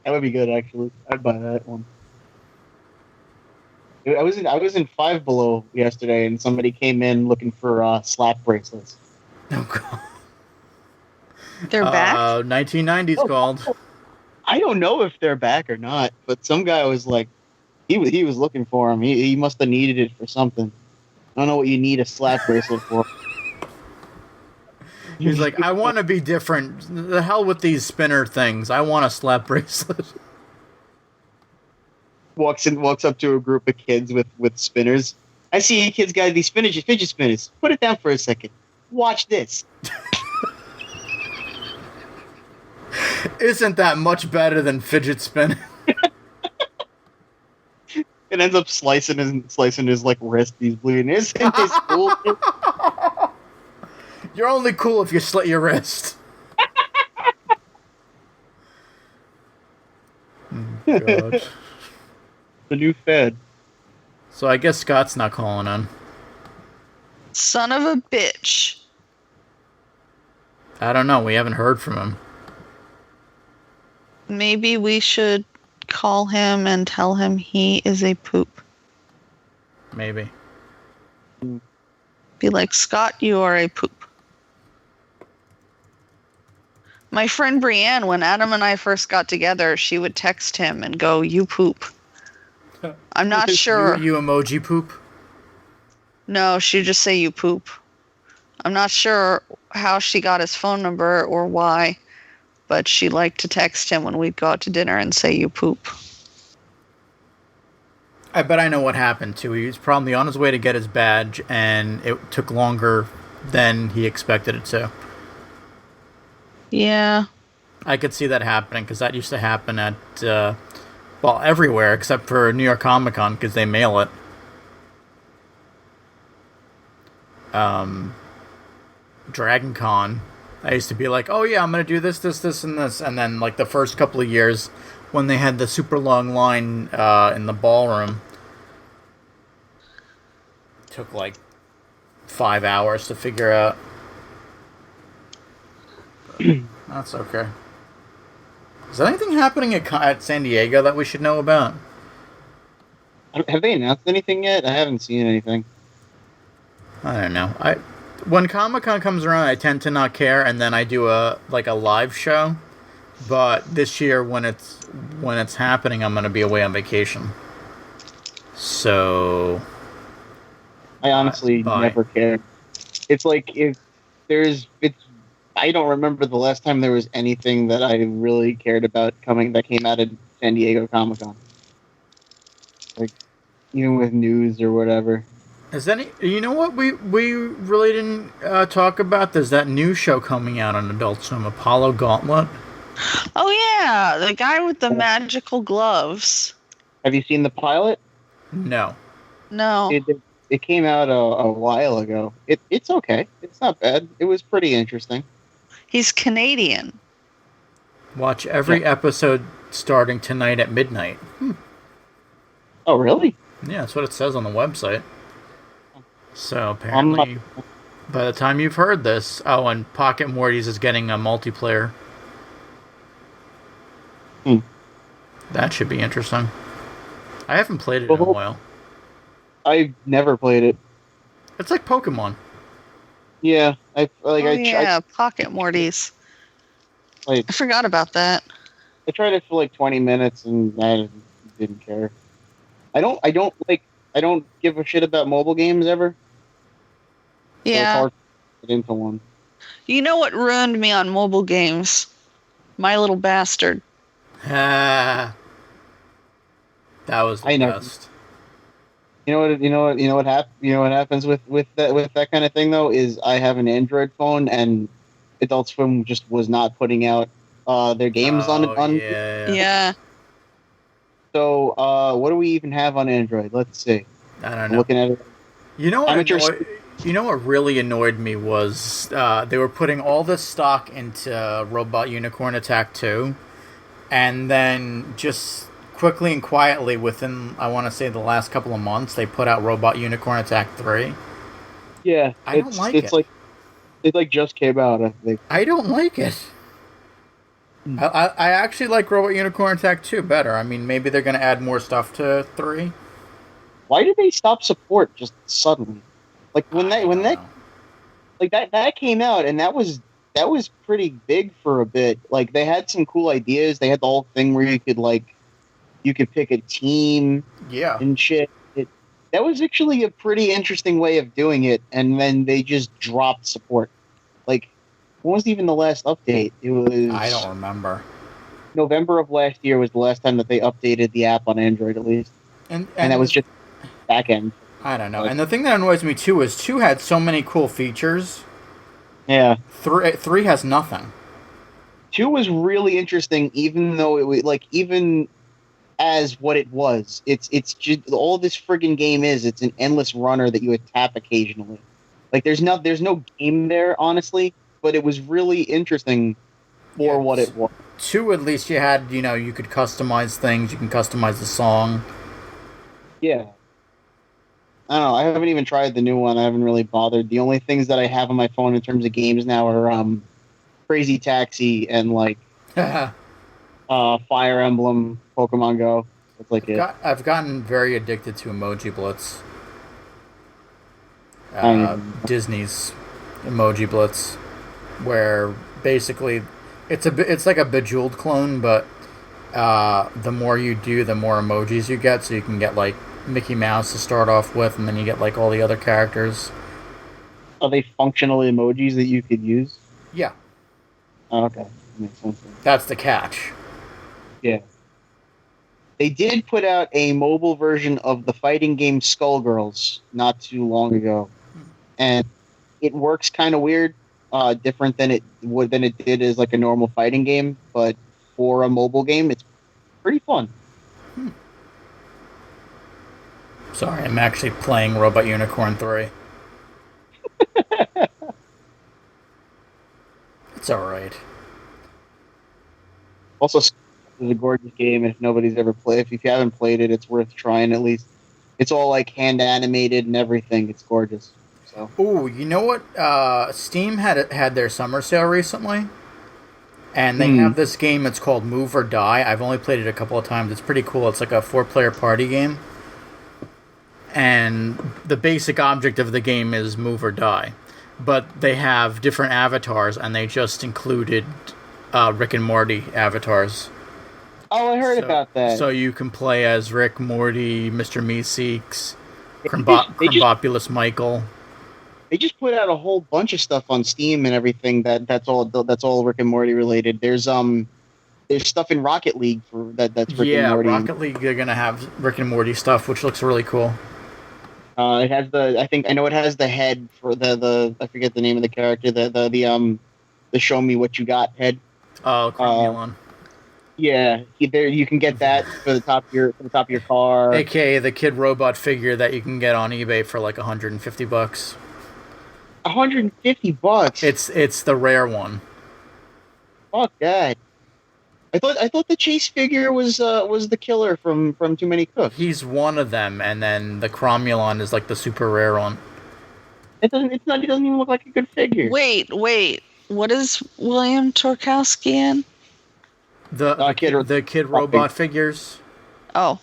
would be good, actually. I'd buy that one. I was in Five Below yesterday, and somebody came in looking for slap bracelets. Oh god. They're back? 1990s called. I don't know if they're back or not, but some guy was like, he was looking for them. He must have needed it for something. I don't know what you need a slap bracelet for. He's like, I want to be different. The hell with these spinner things. I want a slap bracelet. Walks up to a group of kids with spinners. I see you kids got these fidget spinners. Put it down for a second. Watch this. Isn't that much better than fidget spinning? It ends up slicing his like wrist. He's bleeding. Isn't this cool? You're only cool if you slit your wrist. God. The new fed. So I guess Scott's not calling in. Son of a bitch. I don't know. We haven't heard from him. Maybe we should call him and tell him he is a poop. Maybe. Be like, Scott, you are a poop. My friend Brienne, when Adam and I first got together, she would text him and go, you poop. I'm not sure. You emoji poop? No, she'd just say you poop. I'm not sure how she got his phone number or why, but she liked to text him when we'd go out to dinner and say you poop. I bet I know what happened too. He was probably on his way to get his badge, and it took longer than he expected it to. Yeah. I could see that happening, because that used to happen at, well, everywhere except for New York Comic Con, because they mail it. Dragon Con, I used to be like, oh yeah, I'm going to do this, and this. And then, like, the first couple of years, when they had the super long line in the ballroom, it took, like, 5 hours to figure out. That's okay. Is there anything happening at San Diego that we should know about? Have they announced anything yet? I haven't seen anything. I don't know. When Comic-Con comes around, I tend to not care, and then I do a live show. But this year, when it's happening, I'm going to be away on vacation. So I honestly never care. It's like I don't remember the last time there was anything that I really cared about that came out of San Diego Comic-Con. Like, even with news or whatever. You know what we really didn't talk about? There's that new show coming out on Adult Swim, Apollo Gauntlet. Oh yeah, the guy with the magical gloves. Have you seen the pilot? No. No. It came out a while ago. It's okay. It's not bad. It was pretty interesting. He's Canadian. Watch every episode starting tonight at midnight. Oh, really? Yeah, that's what it says on the website. So apparently, by the time you've heard this, and Pocket Morty's is getting a multiplayer. That should be interesting. I haven't played it in a while. I've never played it. It's like Pokemon. Yeah, Pocket Mortys. I forgot about that. I tried it for like 20 minutes and I didn't care. I don't give a shit about mobile games ever. Yeah. So it's hard to get into one. You know what ruined me on mobile games? My Little Bastard. That was the best. You know what happens with that kind of thing though is I have an Android phone and Adult Swim just was not putting out their games on it. Yeah. So what do we even have on Android? Let's see. I don't know. I'm looking at it. You know what really annoyed me was they were putting all this stock into Robot Unicorn Attack 2, and then just quickly and quietly within, I want to say, the last couple of months, they put out Robot Unicorn Attack 3. Yeah, I don't like it. It just came out, I think. I don't like it. I actually like Robot Unicorn Attack 2 better. I mean, maybe they're going to add more stuff to 3. Why did they stop support just suddenly? Like that came out and that was pretty big for a bit. Like they had some cool ideas. They had the whole thing where you could pick a team, and shit. That was actually a pretty interesting way of doing it. And then they just dropped support. Like, when was even the last update? It was I don't remember. November of last year was the last time that they updated the app on Android, at least. And that was just back end. I don't know. And the thing that annoys me too is 2 had so many cool features. Yeah. 3 has nothing. 2 was really interesting, even though it was even as what it was. It's just all this friggin' game is. It's an endless runner that you would tap occasionally. Like there's no game there, honestly, but it was really interesting for what it was. 2 at least you had, you could customize things. You can customize the song. Yeah. I don't know. I haven't even tried the new one. I haven't really bothered. The only things that I have on my phone in terms of games now are Crazy Taxi and Fire Emblem, Pokemon Go. That's like it. I've gotten very addicted to Emoji Blitz. Disney's Emoji Blitz, where basically it's like a Bejeweled clone, but the more you do, the more emojis you get. So you can get like Mickey Mouse to start off with, and then you get like all the other characters. Are they functional emojis that you could use? Yeah. Oh, okay. Makes sense. That's the catch. Yeah. They did put out a mobile version of the fighting game Skullgirls not too long ago. And it works kind of weird, different than it did as like a normal fighting game, but for a mobile game, it's pretty fun. Sorry, I'm actually playing Robot Unicorn 3. It's alright. Also, it's a gorgeous game. If nobody's ever played, if you haven't played it, it's worth trying at least. It's all like hand animated and everything. It's gorgeous. So. Ooh, you know what? Steam had their summer sale recently, and they have this game. It's called Move or Die. I've only played it a couple of times. It's pretty cool. It's like a 4-player party game, and the basic object of the game is move or die. But they have different avatars, and they just included Rick and Morty avatars. Oh, I heard about that. So you can play as Rick, Morty, Mr. Meeseeks, Crumbopulous Michael. They just put out a whole bunch of stuff on Steam and everything that's all Rick and Morty related. There's stuff in Rocket League that's Rick and Morty. Yeah, Rocket League, they're gonna have Rick and Morty stuff, which looks really cool. It has it has the head for the I forget the name of the character, the show me what you got head. Oh, Cromulon. Yeah, you can get that for the top of your car. AKA the Kid Robot figure that you can get on eBay for like $150. $150. It's the rare one. Fuck that. I thought the Chase figure was the killer from Too Many Cooks. He's one of them, and then the Cromulon is like the super rare one. It doesn't. It's not. It doesn't even look like a good figure. Wait. What is William Torkowski in? The kid robot figures. Oh.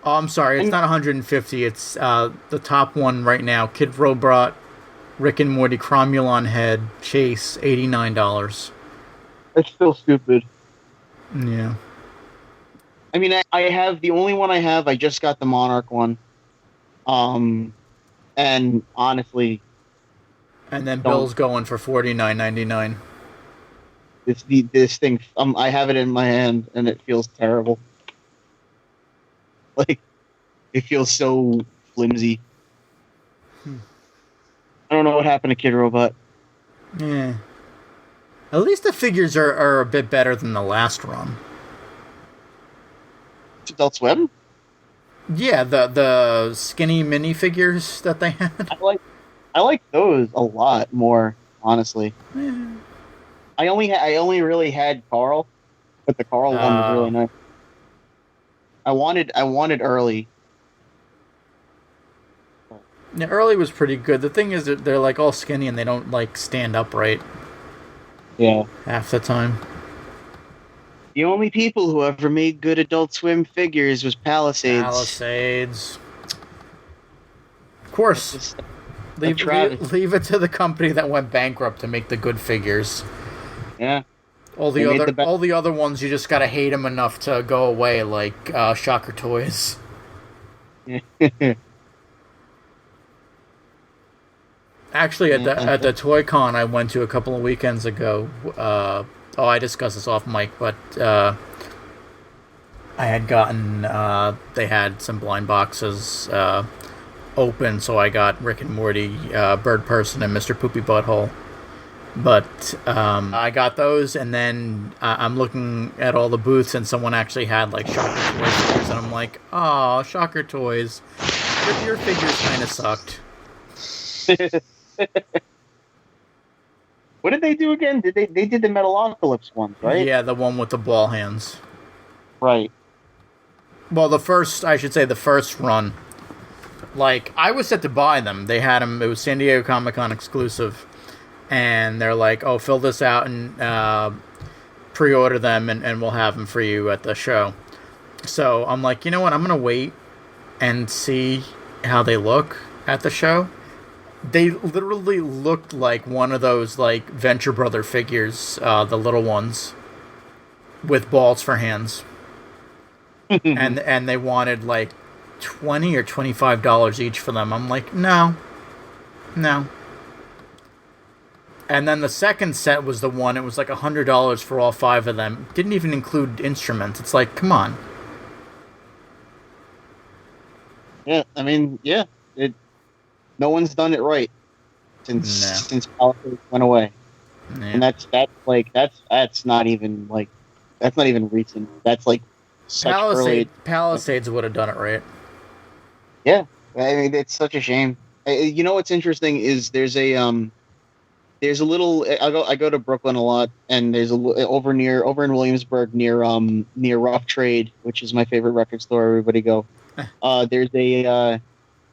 Oh, I'm sorry. It's not 150. It's the top one right now. Kid Robot, Rick and Morty, Cromulon Head, Chase, $89. It's still stupid. Yeah. I mean, I have the only one I have. I just got the Monarch one. And honestly. And then Bill's going for $49.99. This thing. I have it in my hand, and it feels terrible. Like, it feels so flimsy. I don't know what happened to Kid Robot. Yeah. At least the figures are a bit better than the last run. Adult Swim? Yeah, the skinny mini figures that they had. I like those a lot more, honestly. Yeah. I only really had Carl, but the Carl one was really nice. I wanted Early. Yeah, Early was pretty good. The thing is that they're like all skinny and they don't like stand upright. Yeah. Half the time. The only people who ever made good Adult Swim figures was Palisades. Of course. Leave it to the company that went bankrupt to make the good figures. Yeah. All the other ones, you just gotta hate them enough to go away, like Shocker Toys. Actually, at the Toy Con I went to a couple of weekends ago, I discussed this off mic, but I had gotten they had some blind boxes open, so I got Rick and Morty, Bird Person, and Mr. Poopy Butthole. But I got those, and then I'm looking at all the booths, and someone actually had like Shocker Toys figures, and I'm like, oh, Shocker Toys, your figures kind of sucked. What did they do again? They did the Metalocalypse ones, right? Yeah, the one with the ball hands. Right. Well, the first run. Like, I was set to buy them. They had them. It was San Diego Comic-Con exclusive. And they're like, oh, fill this out and pre-order them, and we'll have them for you at the show. So I'm like, you know what? I'm going to wait and see how they look at the show. They literally looked like one of those, like, Venture Brother figures, the little ones, with balls for hands. and they wanted, like, $20 or $25 each for them. I'm like, no. And then the second set was the one, it was like $100 for all 5 of them. Didn't even include instruments. It's like, come on. Yeah, I mean, yeah. No one's done it right since Palisades went away. Yeah. And that's not even recent. That's like such early. Palisades would have done it right. Yeah. I mean, it's such a shame. You know what's interesting is there's a little. I go to Brooklyn a lot, and there's over in Williamsburg near Rough Trade, which is my favorite record store. Everybody go.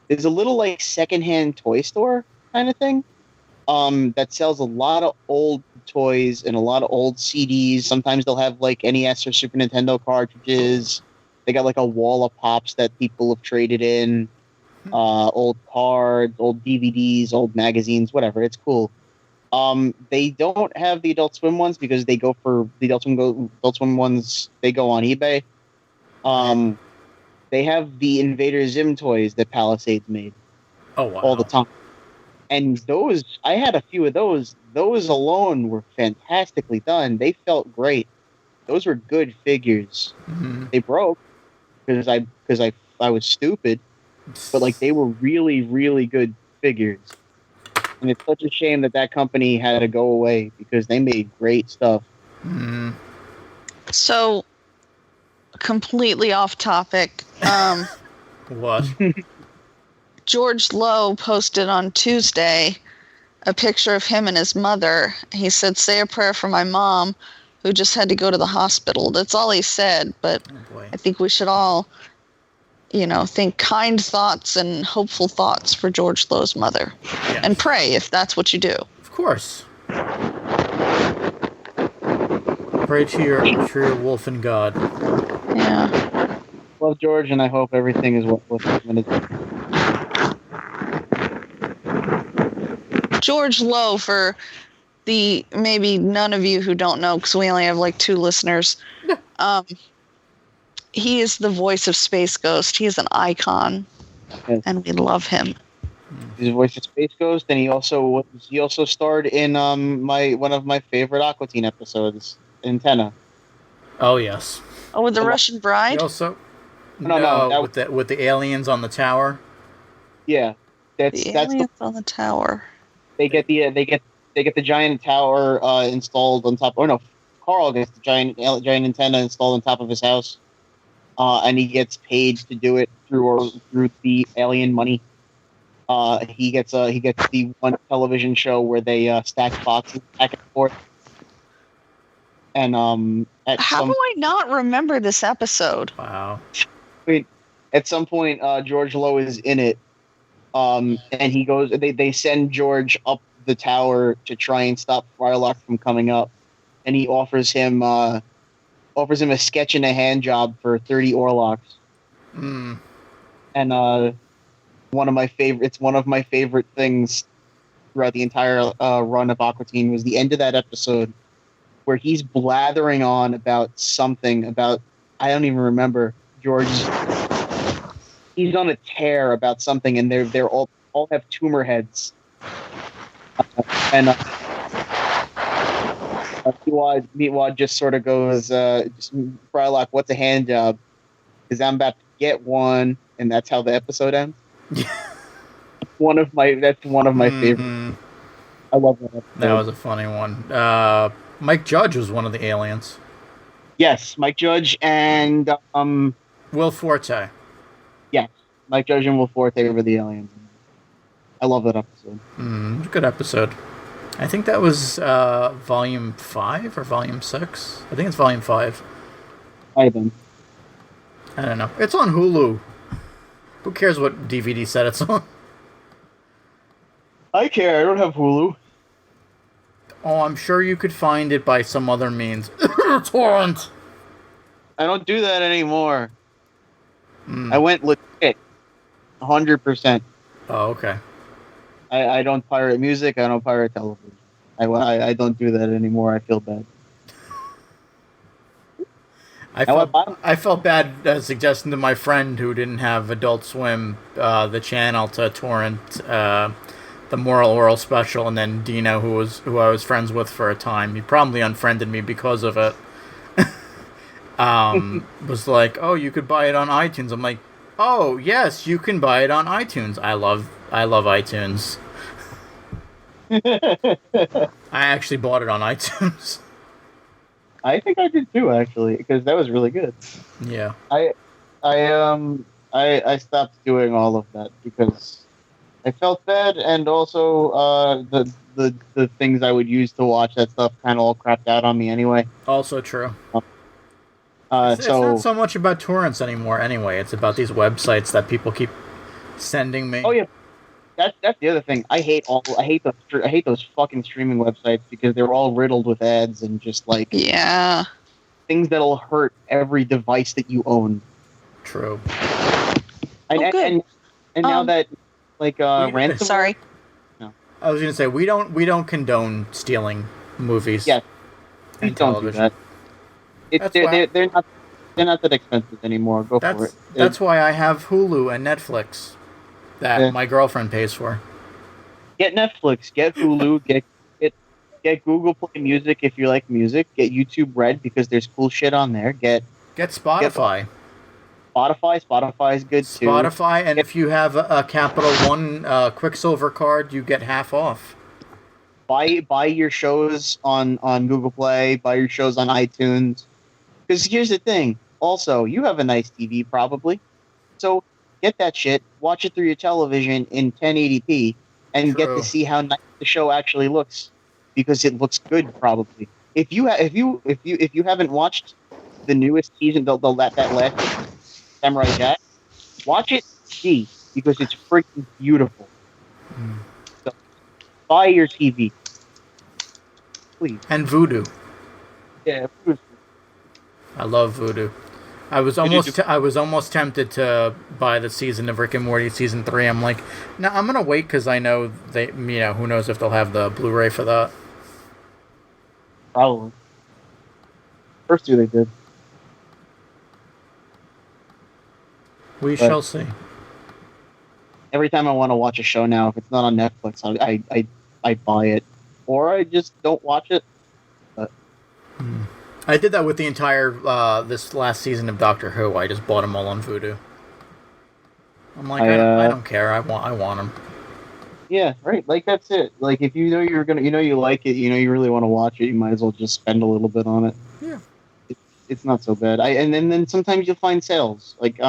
There's a little like secondhand toy store kind of thing, that sells a lot of old toys and a lot of old CDs. Sometimes they'll have like NES or Super Nintendo cartridges. They got like a wall of pops that people have traded in, old cards, old DVDs, old magazines, whatever. It's cool. They don't have the Adult Swim ones because they go for the Adult Swim ones. They go on eBay. They have the Invader Zim toys that Palisades made. Oh, wow. All the time. And those, I had a few of those. Those alone were fantastically done. They felt great. Those were good figures. Mm-hmm. They broke because I was stupid, but like they were really, really good figures. And it's such a shame that company had to go away because they made great stuff. Mm-hmm. So, completely off topic. What? George Lowe posted on Tuesday a picture of him and his mother. He said, "Say a prayer for my mom, who just had to go to the hospital." That's all he said, but I think we should all think kind thoughts and hopeful thoughts for George Lowe's mother. Yes. And pray if that's what you do. Of course. Pray to your wolf and God. Yeah. Love George, and I hope everything is what him. George Lowe, for the maybe none of you who don't know, because we only have like 2 listeners. He is the voice of Space Ghost. He is an icon, Yes. and we love him. He's the voice of Space Ghost, and he also starred in one of my favorite Aqua Teen episodes, Antenna. Oh yes. Oh, with the Russian Bride? He also No, with the aliens on the tower. Yeah, that's Aliens on the tower. they get the giant tower installed on top. Or no, Carl gets the giant antenna installed on top of his house, and he gets paid to do it through the alien money. He gets the one television show where they stack boxes back and forth. And How do I not remember this episode? Wow. at some point, George Lowe is in it, and he goes. They send George up the tower to try and stop Frylock from coming up, and he offers him a sketch and a hand job for 30 Orlocks. Mm. And one of my favorite things throughout the entire run of Aqua Teen was the end of that episode where he's blathering on about something about, I don't even remember. He's on a tear about something, and they're all have tumor heads. Meatwad just sort of goes, Frylock, what's a hand job? Because I'm about to get one, and that's how the episode ends. That's one of my favorites. I love that episode. That was a funny one. Mike Judge was one of the aliens. Yes, Mike Judge and Will Forte. Yes, Mike Judge and Will Forte were the aliens. I love that episode. Good episode. I think that was volume 5 or volume 6. I think it's volume 5. I don't know. It's on Hulu. Who cares what DVD set it's on? I care. I don't have Hulu. Oh, I'm sure you could find it by some other means. Torrent! I don't do that anymore. I went legit. 100%. Oh, okay. I don't pirate music. I don't pirate television. I don't do that anymore. I feel bad. I felt bad suggesting to my friend who didn't have Adult Swim the channel to torrent the Moral Oral special, and then Dino, who I was friends with for a time, he promptly unfriended me because of it. Was like, oh, you could buy it on iTunes. I'm like, oh yes, you can buy it on iTunes. I love iTunes. I actually bought it on iTunes. I think I did too, actually, because that was really good. Yeah. I stopped doing all of that because I felt bad, and also the things I would use to watch that stuff kind of all crapped out on me anyway. Also true. It's not so much about torrents anymore anyway. It's about these websites that people keep sending me. Oh yeah, that's the other thing. I hate those fucking streaming websites because they're all riddled with ads and just like things that'll hurt every device that you own. True. And now that like ransom. Sorry. No. I was gonna say we don't condone stealing movies. Yeah. And don't television. Do that. They're not that expensive anymore. Go for it. That's why I have Hulu and Netflix that my girlfriend pays for. Get Netflix, get Hulu, get Google Play Music if you like music. Get YouTube Red because there's cool shit on there. Get Spotify. Spotify is good too. Spotify, and if you have a Capital One Quicksilver card, you get half off. Buy your shows on Google Play. Buy your shows on iTunes. Because here's the thing. Also, you have a nice TV probably, so get that shit. Watch it through your television in 1080p, and get to see how nice the show actually looks, because it looks good probably. If you haven't watched the newest season, that last Samurai Jack, Watch it, see, because it's freaking beautiful. So, buy your TV, please. And Voodoo. Yeah, please. I love Voodoo. I was almost tempted to buy the season of Rick and Morty season 3. I'm like, no, I'm gonna wait because I know who knows if they'll have the Blu-ray for that. Probably. First two they did. We shall see. Every time I want to watch a show now, if it's not on Netflix, I buy it, or I just don't watch it. But I did that with the entire this last season of Doctor Who. I just bought them all on Vudu. I'm like, I don't care. I want them. Yeah, right. Like that's it. Like if you know you're gonna, you like it, you really want to watch it, you might as well just spend a little bit on it. Yeah, it's not so bad. And then sometimes you'll find sales. Like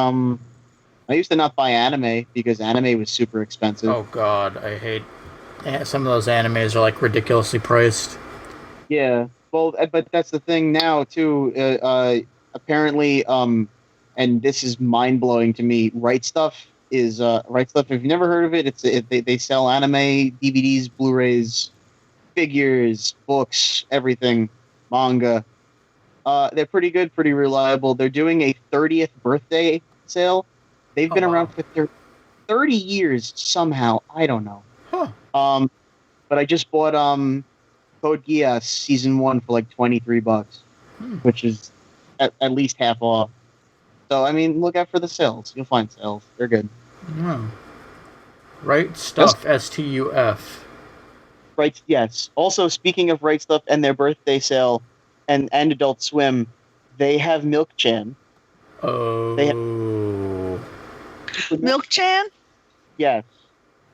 I used to not buy anime because anime was super expensive. Oh God, I hate some of those animes are like ridiculously priced. Yeah. Well, but that's the thing now too. Apparently, and this is mind blowing to me. Right Stuff is Right Stuff. If you've never heard of it, they sell anime DVDs, Blu-rays, figures, books, everything, manga. They're pretty good, pretty reliable. They're doing a 30th birthday sale. They've been around for 30 years somehow. I don't know. Huh. But I just bought Code Geass season 1 for like $23, which is at least half off. So I mean, look out for the sales. You'll find sales. They're good. Yeah. Right Stuff. STUF. Right. Yes. Also, speaking of Right Stuff and their birthday sale, and Adult Swim, they have Milk Chan. Oh. Milk Chan? Yes.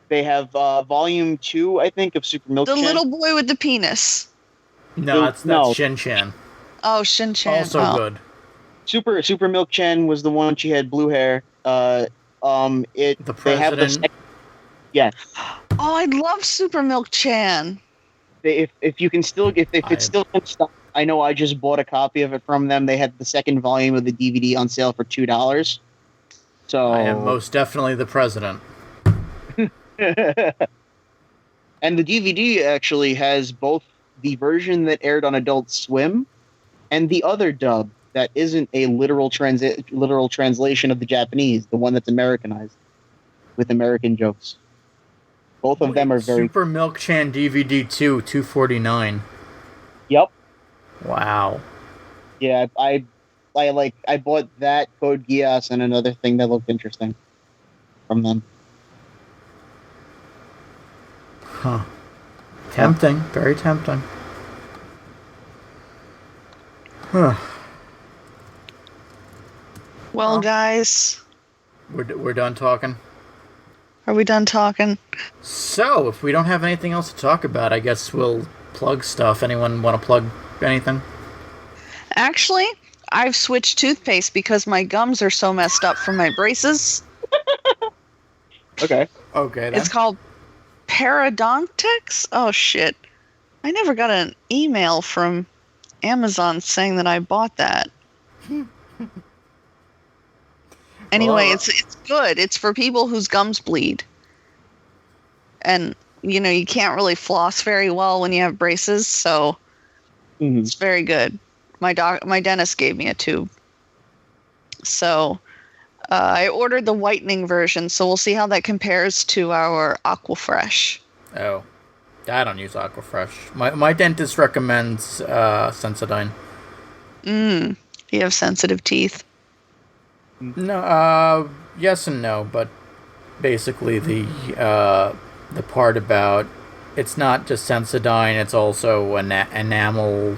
They have volume 2, I think, of Super Milk The Chan. little boy with the penis. No, that's Shin-Chan. Oh, Shin-Chan. Also good. Super Milk Chan was the one. She had blue hair. The They have president. yes. Oh, I love Super Milk Chan. If you can still if it's still in stock, I know I just bought a copy of it from them. They had the second volume of the DVD on sale for $2. So I am most definitely the president. And the DVD actually has both the version that aired on Adult Swim and the other dub that isn't a literal translation of the Japanese, the one that's Americanized with American jokes. Both of them are very Super Milk Chan DVD 2, $249. Yep. Wow. Yeah, I bought that, Code Geass, and another thing that looked interesting from them. Huh. Tempting. Very tempting. Huh. Well, guys, We're done talking. are we done talking? So, if we don't have anything else to talk about, I guess we'll plug stuff. Anyone want to plug anything? Actually, I've switched toothpaste because my gums are so messed up from my braces. Okay. Okay, then. It's called Parodontics? Oh, shit. I never got an email from Amazon saying that I bought that. Anyway, it's good. It's for people whose gums bleed. And, you can't really floss very well when you have braces, so it's very good. My dentist gave me a tube. So I ordered the whitening version, so we'll see how that compares to our Aquafresh. Oh. I don't use Aquafresh. My dentist recommends Sensodyne. You have sensitive teeth. No, yes and no, but basically the part about it's not just Sensodyne, it's also enamel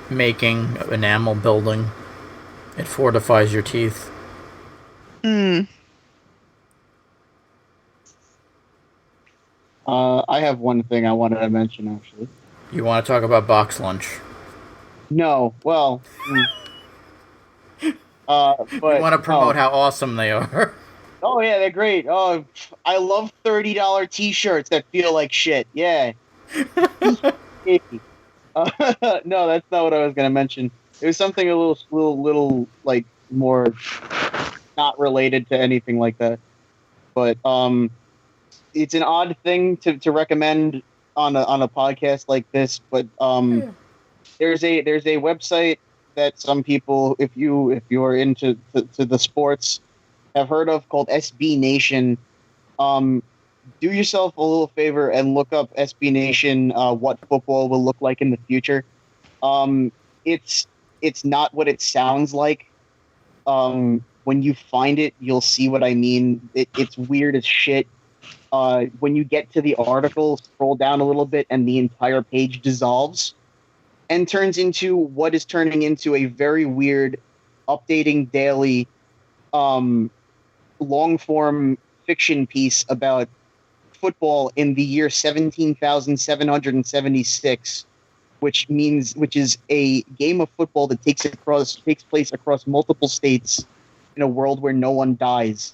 making, enamel building. It fortifies your teeth. I have one thing I wanted to mention, actually. You want to talk about box lunch? No, well... but, you want to promote how awesome they are. Oh, yeah, they're great. Oh, I love $30 t-shirts that feel like shit. Yeah. No, that's not what I was going to mention. It was something a little like, more not related to anything like that. But it's an odd thing to recommend on a podcast like this. But there's a website that some people, if you're into to the sports, have heard of, called SB Nation. Do yourself a little favor and look up SB Nation, what football will look like in the future. It's not what it sounds like. When you find it, you'll see what I mean. It's weird as shit. When you get to the article, scroll down a little bit, and the entire page dissolves and turns into what is turning into a very weird, updating daily, long-form fiction piece about football in the year 17,776, which is a game of football that takes place across multiple states in a world where no one dies.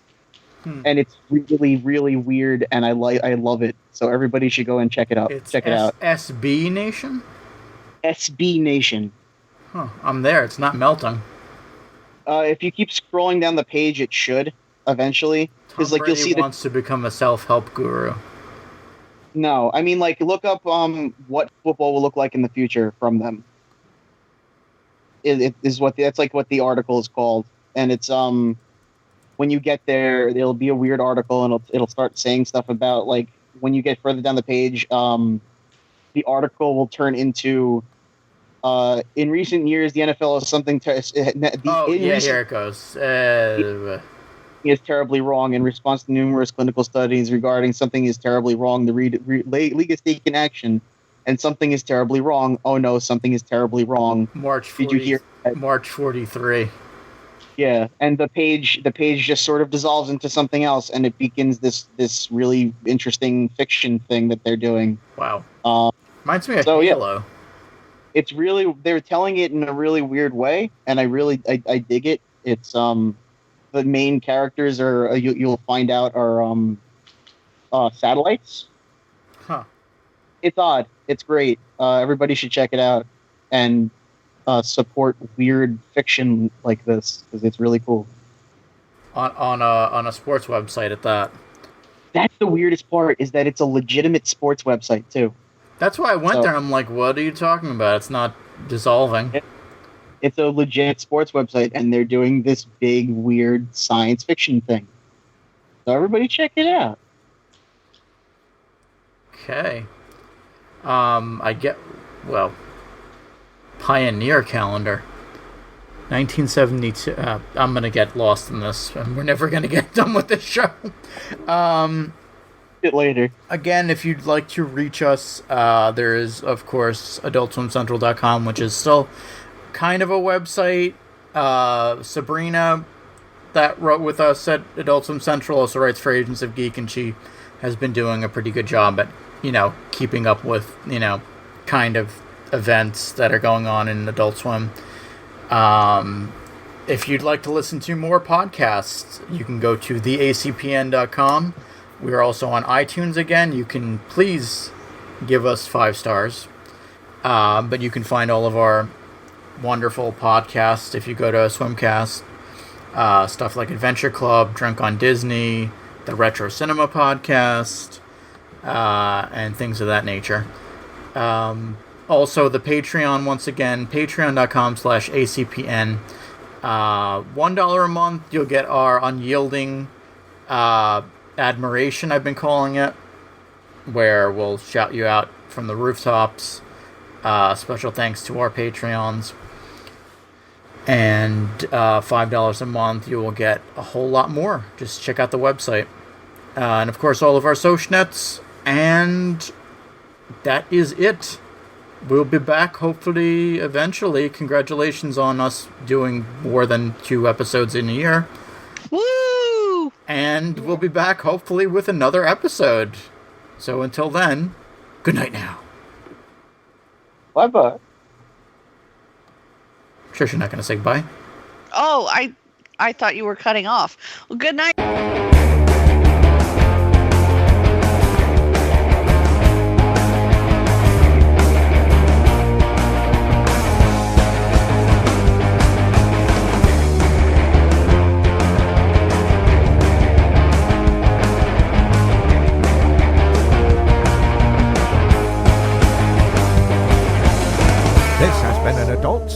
And it's really, really weird, and I love it. So everybody should go and check it out. Check it out. SB Nation? SB Nation. Huh. I'm there. It's not melting. If you keep scrolling down the page, it should eventually. Because you'll see wants to become a self-help guru. No, I mean, look up what football will look like in the future from them. That's what the article is called, and it's when you get there, it'll be a weird article, and it'll start saying stuff about, like, when you get further down the page, the article will turn into in recent years the NFL is something to here it goes. Is terribly wrong. In response to numerous clinical studies regarding something is terribly wrong, the league has taken action, and something is terribly wrong. Oh no, something is terribly wrong. Did you hear that? March 43. Yeah, and the page just sort of dissolves into something else, and it begins this really interesting fiction thing that they're doing. Wow. Reminds me of Halo. Yeah, it's really, they're telling it in a really weird way, and I dig it. It's the main characters are you'll find out are satellites. Huh. It's odd. It's great. Everybody should check it out and support weird fiction like this, because it's really cool. On a sports website at that. That's the weirdest part, is that it's a legitimate sports website too. That's why I went there. I'm like, what are you talking about? It's not dissolving. It's a legit sports website, and they're doing this big, weird science fiction thing. So everybody check it out. Okay. Pioneer calendar. 1972. I'm going to get lost in this, and we're never going to get done with this show. Bit later. Again, if you'd like to reach us, there is, of course, AdultSwimCentral.com, which is still kind of a website. Sabrina, that wrote with us at Adult Swim Central, also writes for Agents of Geek, and she has been doing a pretty good job at, keeping up with, kind of events that are going on in Adult Swim. If you'd like to listen to more podcasts, you can go to theacpn.com. We are also on iTunes again. You can please give us 5 stars. But you can find all of our wonderful podcasts if you go to Swimcast. Stuff like Adventure Club, Drunk on Disney, the Retro Cinema Podcast, and things of that nature. Also, the Patreon, once again, patreon.com/ACPN. $1 a month, you'll get our unyielding admiration, I've been calling it, where we'll shout you out from the rooftops. Special thanks to our Patreons. And $5 a month, you will get a whole lot more. Just check out the website. And of course, all of our social nets. And that is it. We'll be back, hopefully, eventually. Congratulations on us doing more than 2 episodes in a year. Woo! And we'll be back, hopefully, with another episode. So until then, good night now. Bye-bye. Trish, you're not going to say bye? Oh, I thought you were cutting off. Well, good night.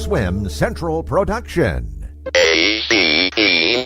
Swim Central production. ACPN.